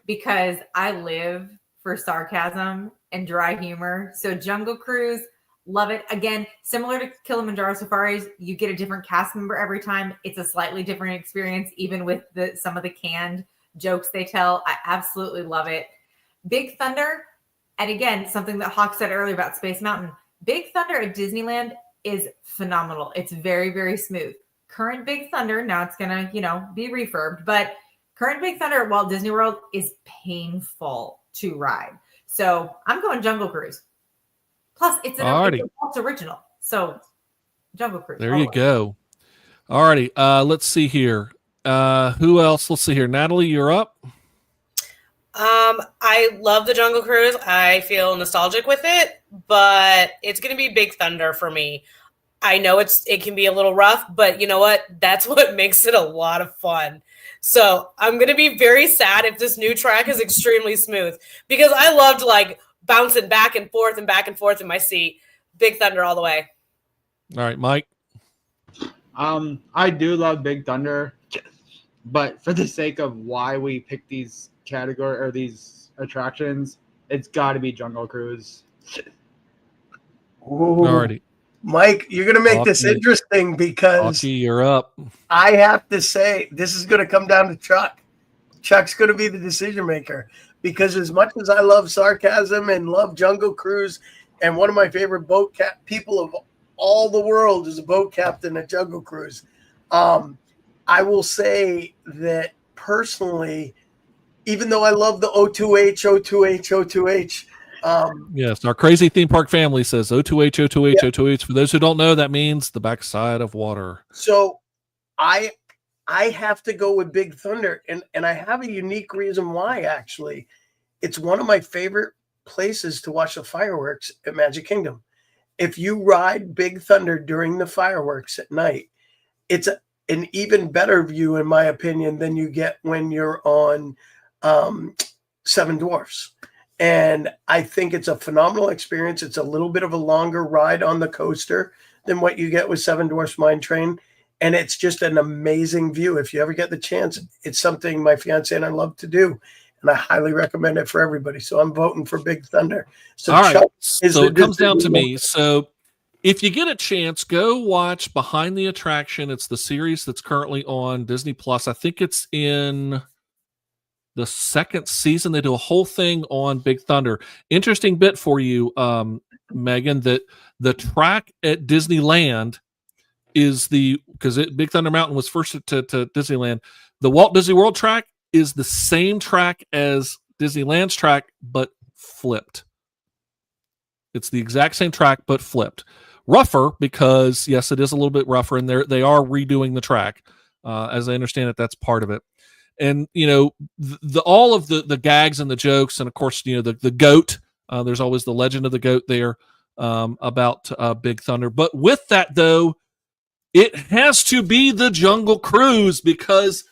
because I live for sarcasm and dry humor. So Jungle Cruise, love it. Again, similar to Kilimanjaro Safaris, you get a different cast member every time. It's a slightly different experience, even with some of the canned jokes they tell. I absolutely love it. Big Thunder, and again, something that Hawk said earlier about Space Mountain, Big Thunder at Disneyland is phenomenal. It's very, very smooth. Current Big Thunder, now it's going to, be refurbed, but current Big Thunder at Walt Disney World is painful to ride. So I'm going Jungle Cruise. Plus, it's a Walt original. So Jungle Cruise. There you go. Alrighty, let's see here. Who else? Let's see here. Natalie, you're up. I love the Jungle Cruise. I feel nostalgic with it, but it's going to be Big Thunder for me. I know it can be a little rough, but you know what? That's what makes it a lot of fun. So I'm going to be very sad if this new track is extremely smooth because I loved bouncing back and forth in my seat. Big Thunder all the way. All right, Mike. I do love Big Thunder, but for the sake of why we picked these category or these attractions, it's got to be Jungle Cruise. Alrighty. Mike, you're going to make this interesting because Aki, you're up. I have to say this is going to come down to Chuck. Chuck's going to be the decision maker because as much as I love sarcasm and love Jungle Cruise, and one of my favorite people of all the world is a boat captain at Jungle Cruise, I will say that personally, even though I love the O2H, O2H, O2H, Yes, our crazy theme park family says O2H, O2H, Yeah. O2H. For those who don't know, that means the backside of water. so I have to go with Big Thunder, and I have a unique reason why. Actually, it's one of my favorite places to watch the fireworks at Magic Kingdom. If you ride Big Thunder during the fireworks at night, it's an even better view, in my opinion, than you get when you're on Seven Dwarfs. And I think it's a phenomenal experience. It's a little bit of a longer ride on the coaster than what you get with Seven Dwarfs Mine Train. And it's just an amazing view. If you ever get the chance, it's something my fiance and I love to do. And I highly recommend it for everybody. So I'm voting for Big Thunder. So All right. Chuck is So the it comes down to Disney me. So if you get a chance, go watch Behind the Attraction. It's the series that's currently on Disney Plus. I think it's in the second season. They do a whole thing on Big Thunder. Interesting bit for you, Megan, that the track at Disneyland is because Big Thunder Mountain was first to Disneyland. The Walt Disney World track is the same track as Disneyland's track, but flipped. It's the exact same track, but flipped. Rougher because, yes, it is a little bit rougher, and they are redoing the track. As I understand it, that's part of it. And, you know, all of the gags and the jokes, and of course, you know, the goat, there's always the legend of the goat there about Big Thunder. But with that, though, it has to be the Jungle Cruise, because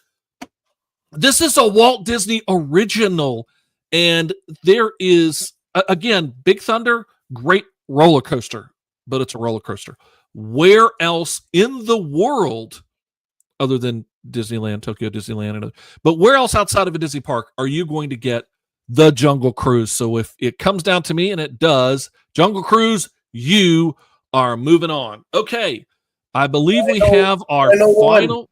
this is a Walt Disney original. And there is, again, Big Thunder, great roller coaster, but it's a roller coaster. Where else in the world, other than Disneyland, Tokyo Disneyland, but where else outside of a Disney park are you going to get the Jungle Cruise? So if it comes down to me, and it does, Jungle Cruise, you are moving on. Okay, I believe we have our final,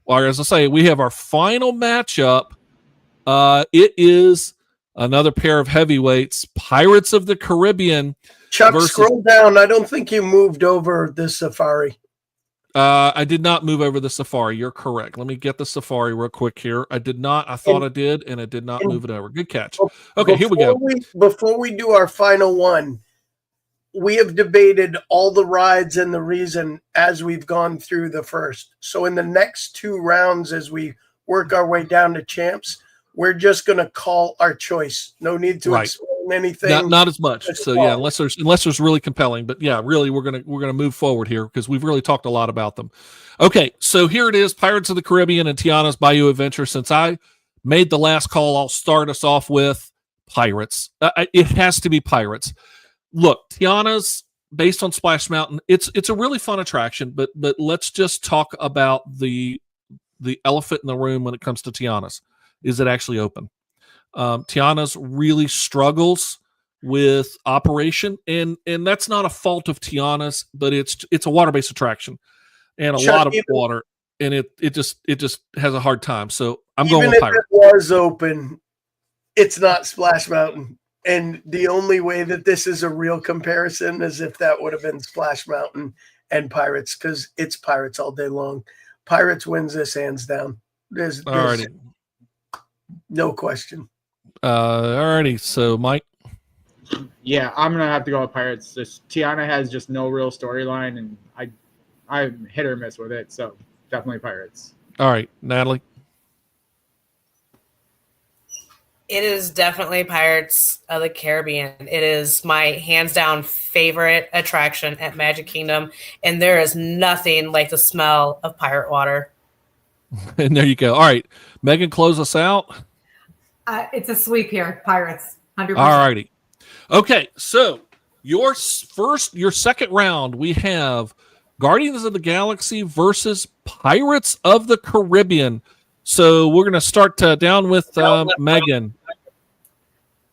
or as I say, we have our final matchup. It is another pair of heavyweights, Pirates of the Caribbean. Chuck, scroll down. I don't think you moved over the Safari. I did not move over the Safari. You're correct. Let me get the Safari real quick here. I did not. I thought I did, and I did not move it over. Good catch. Okay, here we go. Before we do our final one, we have debated all the rides and the reason as we've gone through the first. So in the next two rounds, as we work our way down to champs, we're just going to call our choice. No need to explain anything. Not as much. So yeah, unless there's really compelling, but yeah, really we're gonna move forward here because we've really talked a lot about them. Okay, so here it is: Pirates of the Caribbean and Tiana's Bayou Adventure. Since I made the last call, I'll start us off with Pirates. It has to be Pirates. Look, Tiana's, based on Splash Mountain, it's a really fun attraction, but let's just talk about the elephant in the room when it comes to Tiana's. Is it actually open? Tiana's really struggles with operation, and that's not a fault of Tiana's, but it's a water-based attraction and a lot of water, and it just has a hard time. So I'm going with Pirates. Even if it was open, it's not Splash Mountain. And the only way that this is a real comparison is if that would have been Splash Mountain and Pirates, because it's Pirates all day long. Pirates wins this hands down. There's no question. Alrighty. So Mike. Yeah, I'm gonna have to go with Pirates. Tiana has just no real storyline, and I'm hit or miss with it. So definitely Pirates. All right, Natalie. It is definitely Pirates of the Caribbean. It is my hands down favorite attraction at Magic Kingdom, and there is nothing like the smell of pirate water. And there you go. All right, Megan, close us out. It's a sweep here, Pirates. 100%. All righty. Okay, so your second round, we have Guardians of the Galaxy versus Pirates of the Caribbean. So we're going to start down with Megan.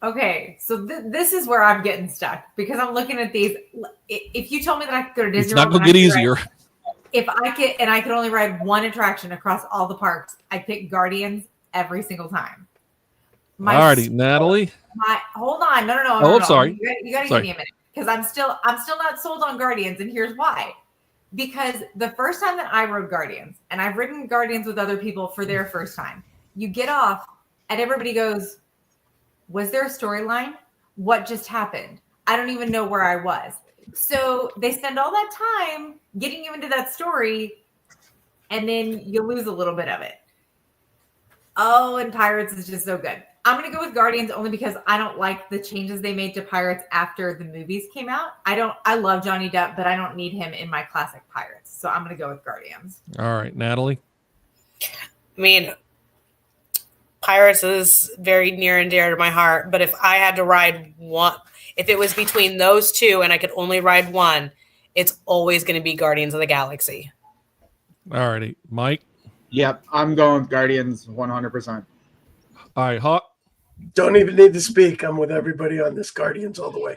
Okay, so this is where I'm getting stuck because I'm looking at these. If you told me that I could go to Disney, it's not going to get easier. If I could only ride one attraction across all the parks, I'd pick Guardians every single time. Alrighty, Natalie. Hold on, no. Oh, I'm sorry. You got to give me a minute because I'm still not sold on Guardians, and here's why. Because the first time that I rode Guardians, and I've ridden Guardians with other people for their first time, you get off and everybody goes, was there a storyline? What just happened? I don't even know where I was. So they spend all that time getting you into that story, and then you lose a little bit of it. Oh, and Pirates is just so good. I'm going to go with Guardians only because I don't like the changes they made to Pirates after the movies came out. I love Johnny Depp, but I don't need him in my classic Pirates. So I'm going to go with Guardians. All right, Natalie. I mean, Pirates is very near and dear to my heart, but if I had to ride one, if it was between those two and I could only ride one, it's always going to be Guardians of the Galaxy. All righty, Mike. Yep, I'm going with Guardians 100%. All right, Hawk. Don't even need to speak. I'm with everybody on this. Guardians all the way.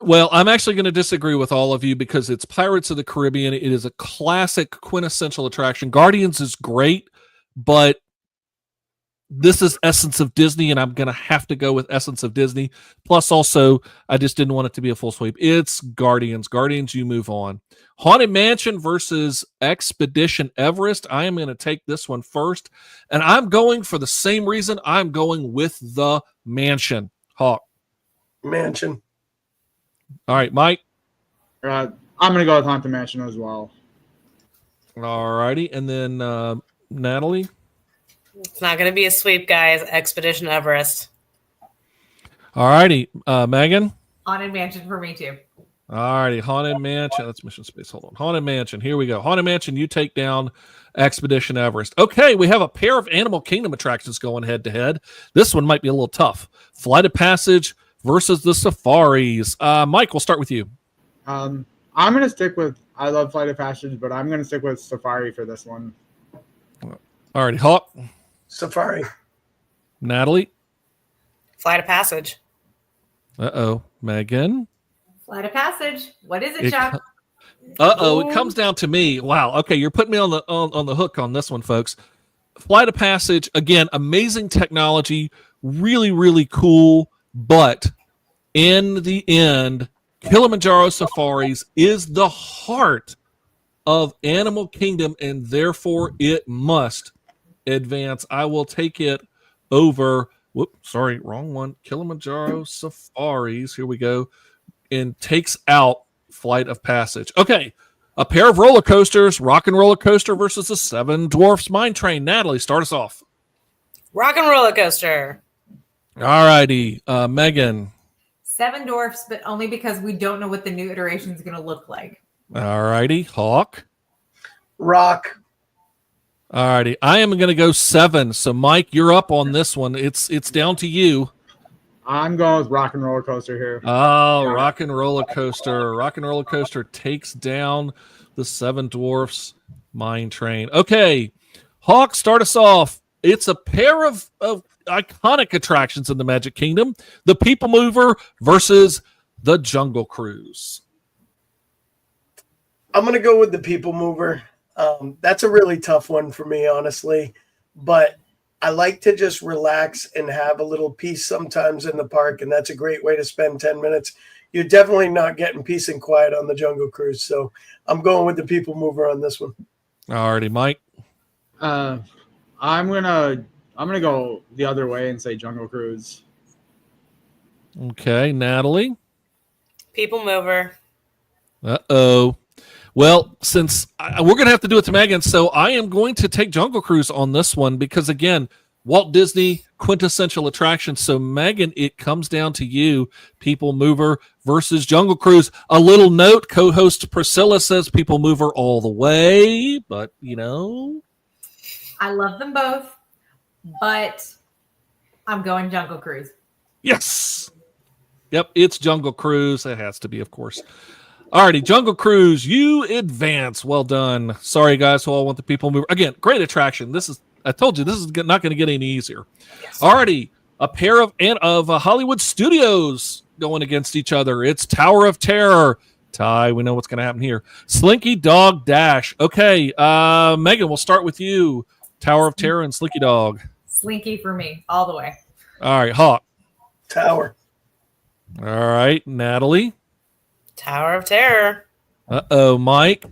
Well, I'm actually going to disagree with all of you because it's Pirates of the Caribbean. It is a classic, quintessential attraction. Guardians is great, but this is Essence of Disney, and I'm going to have to go with Essence of Disney. Plus, also, I just didn't want it to be a full sweep. It's Guardians. Guardians, you move on. Haunted Mansion versus Expedition Everest. I am going to take this one first, and I'm going for the same reason. I'm going with the Mansion. Hawk. Mansion. All right, Mike. I'm going to go with Haunted Mansion as well. All righty, and then Natalie. It's not going to be a sweep, guys. Expedition Everest. All righty, Megan. Haunted Mansion for me too. All righty, Haunted Mansion. That's Mission Space. Hold on. Haunted Mansion. Here we go. Haunted Mansion, you take down Expedition Everest. Okay, we have a pair of Animal Kingdom attractions going head to head. This one might be a little tough. Flight of Passage versus the Safaris. Mike, we'll start with you. I'm going to stick with, I love Flight of Passage, but I'm going to stick with Safari for this one. All righty, Hawk. Safari. Natalie. Flight of Passage. Uh-oh. Megan. Flight of Passage. What is it, Chuck? It comes down to me. Wow. Okay, you're putting me on the hook on this one, folks. Flight of Passage, again, amazing technology, really, really cool, but in the end, Kilimanjaro Safaris is the heart of Animal Kingdom, and therefore it must advance. I will take it over. Sorry, wrong one. Kilimanjaro Safaris. Here we go. And takes out Flight of Passage. Okay, a pair of roller coasters, Rock and Roller Coaster versus the Seven Dwarfs Mine Train. Natalie, start us off. Rock and Roller Coaster. All righty, Megan. Seven Dwarfs, but only because we don't know what the new iteration is going to look like. All righty, Hawk. Rock. All righty, I am going to go 7. So, Mike, you're up on this one. It's down to you. I'm going with Rock and Roller Coaster here. Oh, Rock and Roller Coaster. Rock and Roller Coaster takes down the Seven Dwarfs Mine Train. Okay, Hawk, start us off. It's a pair of iconic attractions in the Magic Kingdom. The People Mover versus the Jungle Cruise. I'm going to go with the People Mover. That's a really tough one for me, honestly. But I like to just relax and have a little peace sometimes in the park, and that's a great way to spend 10 minutes. You're definitely not getting peace and quiet on the Jungle Cruise, so I'm going with the People Mover on this one. All righty, Mike. I'm gonna go the other way and say Jungle Cruise. Okay, Natalie. People Mover. Uh-oh. Well, since we're going to have to do it to Megan, so I am going to take Jungle Cruise on this one because, again, Walt Disney quintessential attraction. So, Megan, it comes down to you. People Mover versus Jungle Cruise. A little note, co-host Priscilla says People Mover all the way, but, you know. I love them both, but I'm going Jungle Cruise. Yes. Yep, it's Jungle Cruise. It has to be, of course. Alrighty, Jungle Cruise, you advance. Well done. Sorry, guys, who all want the People Mover. Again, great attraction. I told you, this is not going to get any easier. Yes. Alrighty, a pair of Hollywood Studios going against each other. It's Tower of Terror. Ty, we know what's going to happen here. Slinky Dog Dash. Okay, Megan, we'll start with you. Tower of Terror and Slinky Dog. Slinky for me, all the way. All right, Hawk. Tower. All right, Natalie. Tower of Terror. Uh-oh, Mike.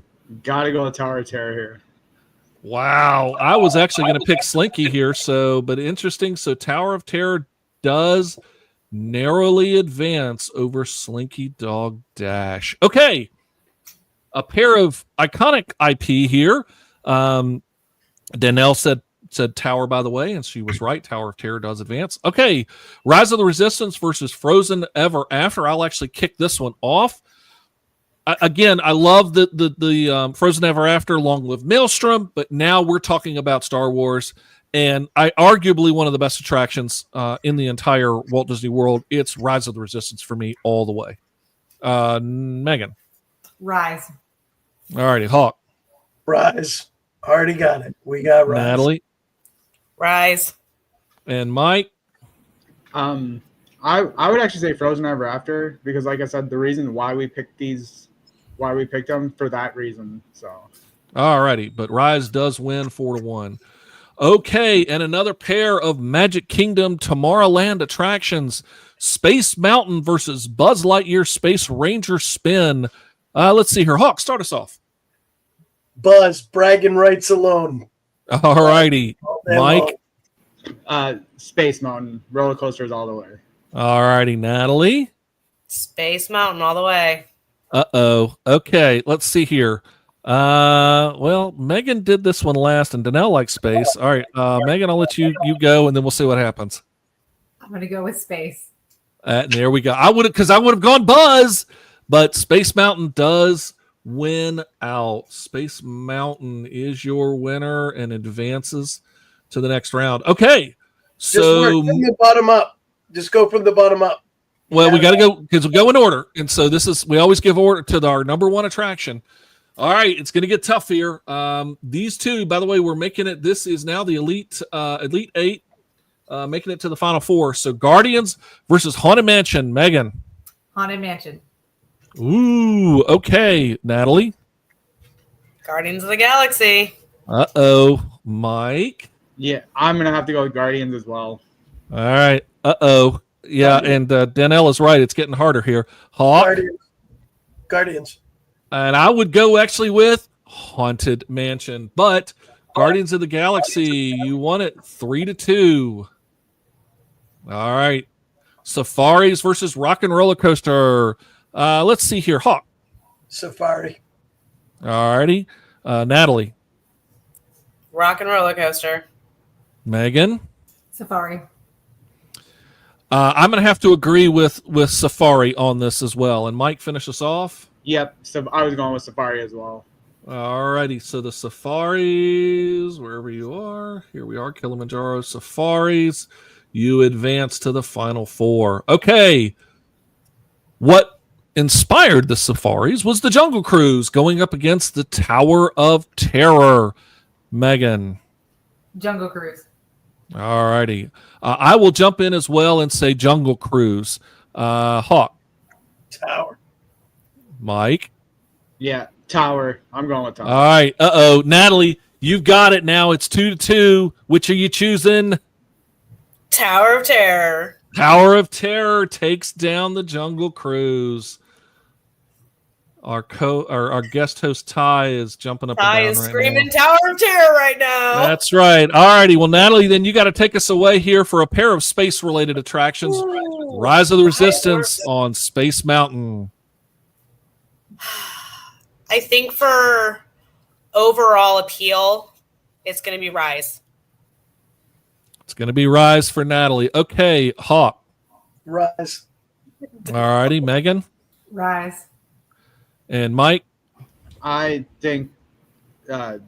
Gotta go with Tower of Terror here. Wow. I was actually going to pick Slinky here, but interesting. So Tower of Terror does narrowly advance over Slinky Dog Dash. Okay. A pair of iconic IP here. Danelle said Tower, by the way, and she was right. Tower of Terror does advance. Okay. Rise of the Resistance versus Frozen Ever After. I'll actually kick this one off. Again, I love the Frozen Ever After, Long Live Maelstrom, but now we're talking about Star Wars, and arguably one of the best attractions in the entire Walt Disney World. It's Rise of the Resistance for me all the way. Megan. Rise. All righty, Hawk. Rise. Already got it. We got Rise. Natalie. Rise. And Mike. I would actually say Frozen Ever After because, like I said, the reason why we picked them for that reason. So, all righty, but Rise does win 4-1. Okay, and another pair of Magic Kingdom Tomorrowland attractions: Space Mountain versus Buzz Lightyear Space Ranger Spin. Let's see here, Hawk, start us off. Buzz, bragging rights alone. All righty, Mike. Space Mountain roller coasters all the way. All righty, Natalie. Space Mountain all the way. Uh-oh. Okay, let's see here. Well, Megan did this one last, and Danelle likes space. All right, Megan, I'll let you go, and then we'll see what happens. I'm going to go with space. There we go. I would have gone Buzz, but Space Mountain does win out. Space Mountain is your winner and advances to the next round. Okay, so just work from the bottom up. Just go from the bottom up. Well, we got to go because we go in order, and so we always give order to our number one attraction. All right, it's going to get tough here. These two, by the way, we're making it. This is now the Elite 8, making it to the Final Four. So Guardians versus Haunted Mansion. Megan. Haunted Mansion. Ooh, okay, Natalie. Guardians of the Galaxy. Uh-oh, Mike. Yeah, I'm gonna have to go with Guardians as well. All right. Uh-oh. Yeah, and Danelle is right. It's getting harder here. Hawk. Guardians. And I would go actually with Haunted Mansion. But Guardians of the Galaxy, you won it 3-2. All right. Safaris versus Rock and Roller Coaster. Let's see here. Hawk. Safari. All righty. Natalie. Rock and Roller Coaster. Megan. Safari. I'm going to have to agree with Safari on this as well. And Mike, finish us off. Yep. So I was going with Safari as well. All righty. So the Safaris, wherever you are, here we are, Kilimanjaro Safaris. You advance to the Final Four. Okay. What inspired the Safaris was the Jungle Cruise going up against the Tower of Terror. Megan. Jungle Cruise. All righty. I will jump in as well and say Jungle Cruise. Hawk. Tower. Mike. Yeah, Tower. I'm going with Tower. All right. Uh-oh. Natalie, you've got it now. It's 2-2. Which are you choosing? Tower of Terror. Tower of Terror takes down the Jungle Cruise. Our guest host Ty is jumping up Ty and down is right screaming now. Tower of Terror right now. That's right. All righty. Well, Natalie, then you got to take us away here for a pair of space-related attractions. Ooh. Rise of the Resistance on Space Mountain. I think for overall appeal, it's going to be Rise. It's going to be Rise for Natalie. Okay, Hawk. Rise. All righty, Megan. Rise. And Mike. I think I'm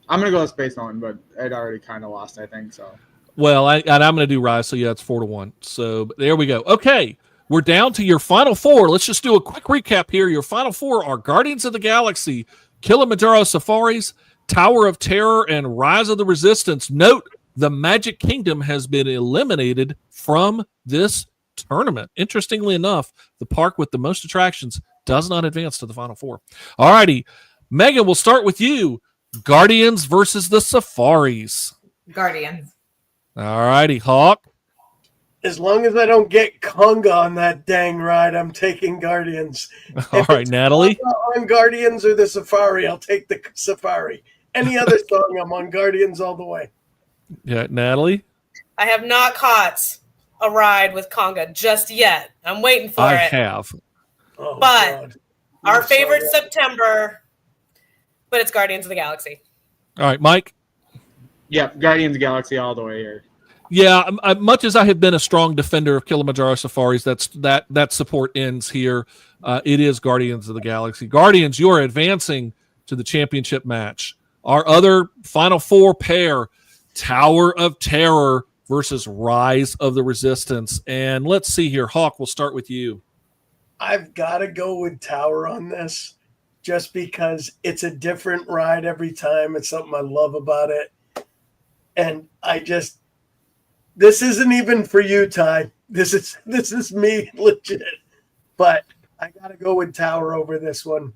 gonna go with Space Mountain, but it already kind of lost, I think so. Well, I'm going to do Rise, so yeah, it's 4-1. So there we go. Okay, we're down to your Final Four. Let's just do a quick recap here. Your Final Four are Guardians of the Galaxy, Kilimanjaro Safaris, Tower of Terror, and Rise of the Resistance. Note, the Magic Kingdom has been eliminated from this tournament. Interestingly enough, the park with the most attractions does not advance to the Final Four. All righty. Megan, we'll start with you. Guardians versus the Safaris. Guardians. All righty. Hawk. As long as I don't get Conga on that dang ride, I'm taking Guardians. All If right, it's Natalie. Conga on Guardians or the Safari, I'll take the Safari. Any other song, I'm on Guardians all the way. Yeah, Natalie. I have not caught a ride with Conga just yet. I'm waiting for I it. have. Oh, But God. Our You're so favorite right. September, but it's Guardians of the Galaxy. All right, Mike. Yep, Guardians of the Galaxy all the way here. Yeah, much as I have been a strong defender of Kilimanjaro Safaris, that support ends here. It is Guardians of the Galaxy. Guardians, you are advancing to the championship match. Our other Final Four pair, Tower of Terror versus Rise of the Resistance. And let's see here. Hawk, we'll start with you. I've got to go with Tower on this just because it's a different ride every time. It's something I love about it. And this isn't even for you, Ty. This is me legit. But I got to go with Tower over this one.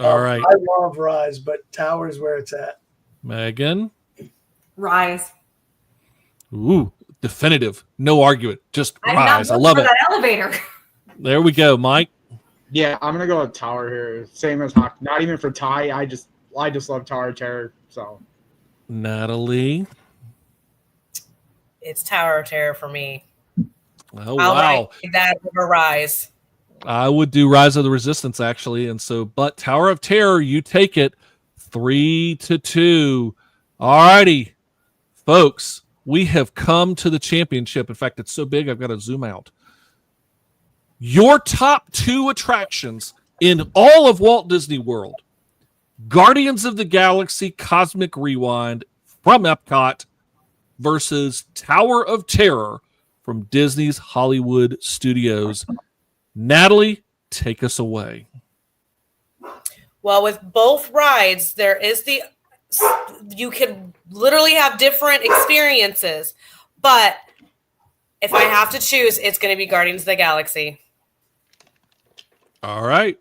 All right. I love Rise, but Tower's where it's at. Megan. Rise. Ooh, definitive. No argument. Just I'm not Rise. I voting love for it. that elevator. There we go, Mike. Yeah, I'm gonna go with Tower here. Same as Hawk. Not even for Ty. I just love Tower of Terror. So Natalie. It's Tower of Terror for me. Oh, I'll wow. ride that over Rise. I would do Rise of the Resistance, actually. And so, but Tower of Terror, you take it 3-2. All righty, folks, we have come to the championship. In fact, it's so big, I've got to zoom out. Your top two attractions in all of Walt Disney World: Guardians of the Galaxy Cosmic Rewind from Epcot versus Tower of Terror from Disney's Hollywood Studios. Natalie, take us away. Well, with both rides, there is you can literally have different experiences. But if I have to choose, it's going to be Guardians of the Galaxy. All right.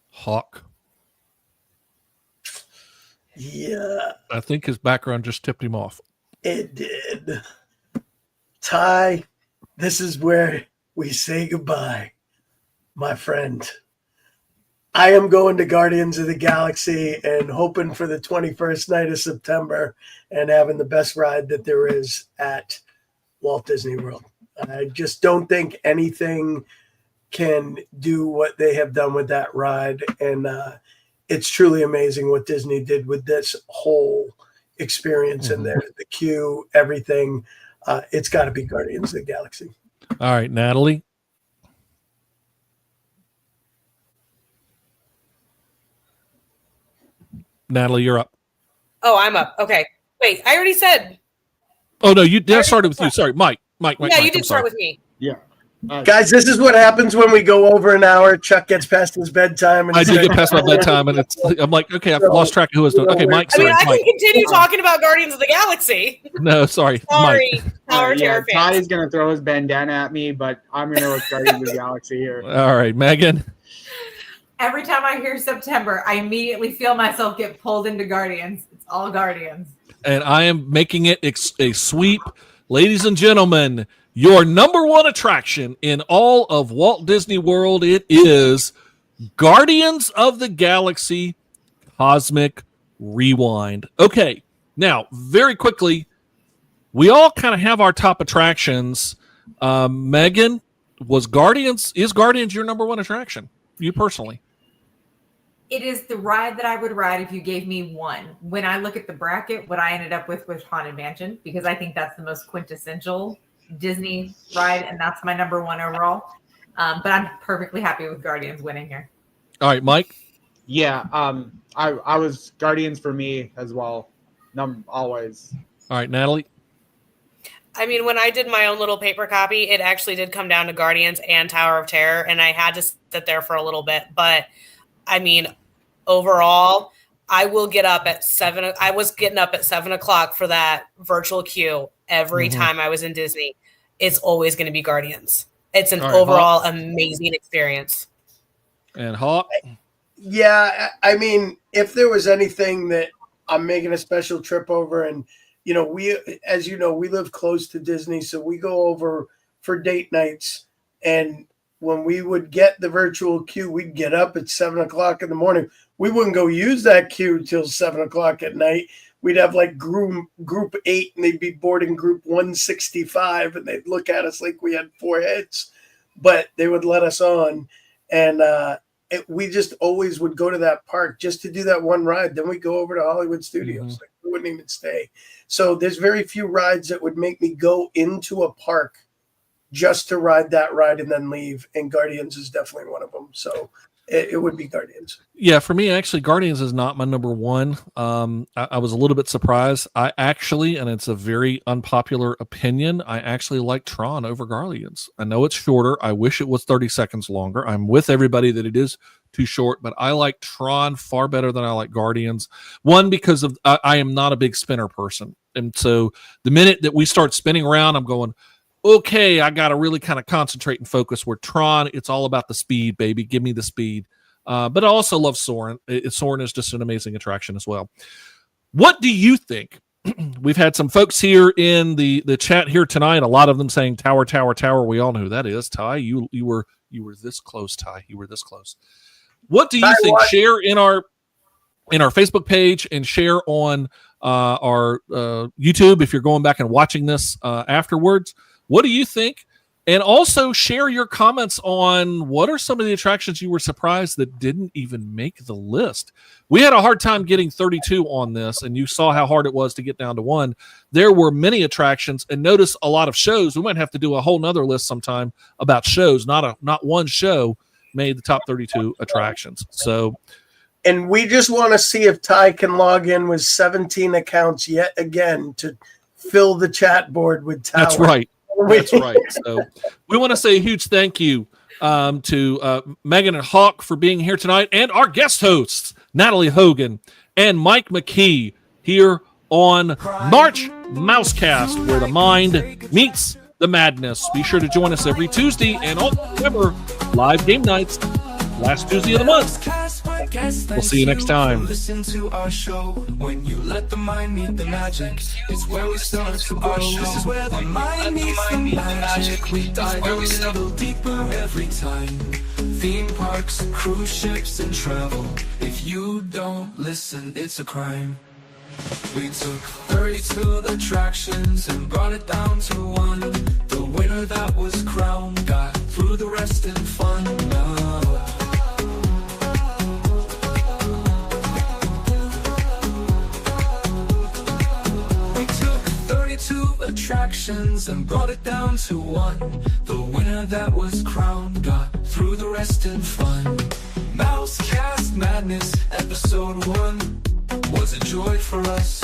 Hawk. Yeah, I think his background just tipped him off. it did. Ty, this is where we say goodbye, my friend. I am going to Guardians of the Galaxy and hoping for the 21st night of September and having the best ride that there is at Walt Disney World. I just don't think anything can do what they have done with that ride. And it's truly amazing what Disney did with this whole experience in there, the queue, everything. It's got to be Guardians of the Galaxy. All right, Natalie. Natalie, you're up. Oh, I'm up. Okay. Wait, I already said. Oh, no, that started with you. Sorry, Mike. Mike, Yeah, Mike, you did I'm start sorry. with me. yeah. Guys, this is what happens when we go over an hour. Chuck gets past his bedtime. And I do get past my bedtime, and I'm like, okay, I've lost track of who was doing. Okay, Mike, I sorry, mean, I Mike. can continue talking about Guardians of the Galaxy. No, sorry, Sorry, Mike. Tower of Terror fans. Ty's gonna throw his bandana at me, but I'm gonna go with Guardians of the Galaxy here. All right, Megan. Every time I hear September, I immediately feel myself get pulled into Guardians. It's all Guardians. And I am making it a sweep. Ladies and gentlemen, your number one attraction in all of Walt Disney World, it is Guardians of the Galaxy Cosmic Rewind. Okay, now, very quickly, we all kind of have our top attractions. Megan, is Guardians your number one attraction? You personally? It is the ride that I would ride if you gave me one. When I look at the bracket, what I ended up with was Haunted Mansion, because I think that's the most quintessential Disney ride, and that's my number one overall. But I'm perfectly happy with Guardians winning here. All right, Mike. Yeah, I was Guardians for me as well. Always. All right, Natalie. I mean, when I did my own little paper copy, it actually did come down to Guardians and Tower of Terror, and I had to sit there for a little bit. But, I mean, overall, I will get up at 7. I was getting up at 7 o'clock for that virtual queue every time I was in Disney. It's always going to be Guardians. It's an overall amazing experience. And Hawk. Yeah, I mean, if there was anything that I'm making a special trip over, and we live close to Disney, so we go over for date nights. And when we would get the virtual queue, we'd get up at 7 o'clock in the morning. We wouldn't go use that queue till 7 o'clock at night. We'd have like group 8 and they'd be boarding group 165 and they'd look at us like we had 4 heads, but they would let us on. And we just always would go to that park just to do that one ride. Then we go over to Hollywood Studios. Like, we wouldn't even stay. So there's very few rides that would make me go into a park just to ride that ride and then leave. And Guardians is definitely one of them. So it would be Guardians. Yeah, for me, actually, Guardians is not my number one. I was a little bit surprised. I actually, and it's a very unpopular opinion, I actually like Tron over Guardians. I know it's shorter. I wish it was 30 seconds longer. I'm with everybody that it is too short, but I like Tron far better than I like Guardians. One, because of I am not a big spinner person. And so the minute that we start spinning around, I'm going, okay, I got to really kind of concentrate and focus. Where Tron, it's all about the speed, baby. Give me the speed. But I also love Soarin'. Soarin' is just an amazing attraction as well. What do you think? We've had some folks here in the chat here tonight. A lot of them saying Tower, Tower, Tower. We all know who that is. Ty, you were this close. Ty, you were this close. What do you think? Share in our Facebook page and share on our YouTube if you're going back and watching this afterwards. What do you think? And also share your comments on what are some of the attractions you were surprised that didn't even make the list. We had a hard time getting 32 on this, and you saw how hard it was to get down to 1. There were many attractions, and notice a lot of shows. We might have to do a whole nother list sometime about shows. Not one show made the top 32 attractions. So, and we just want to see if Ty can log in with 17 accounts yet again to fill the chat board with Tower. That's right. That's right. So we want to say a huge thank you to Megan and Hawk for being here tonight, and our guest hosts, Natalie Hogan and Mike McKee, here on March Mousecast, where the mind meets the madness. Be sure to join us every Tuesday, and remember, live game nights, last Tuesday of the month. We'll see you next time. Listen to our show. When you let the mind meet the magic, it's where we start to grow. This is where the mind meets the magic. We dive a little deeper every time. Theme parks, cruise ships, and travel. If you don't listen, it's a crime. We took 32 attractions and brought it down to 1. The winner that was crowned got through the rest in fun. Attractions and brought it down to 1. The winner that was crowned got through the rest in fun. Mousecast Madness episode 1 was a joy for us.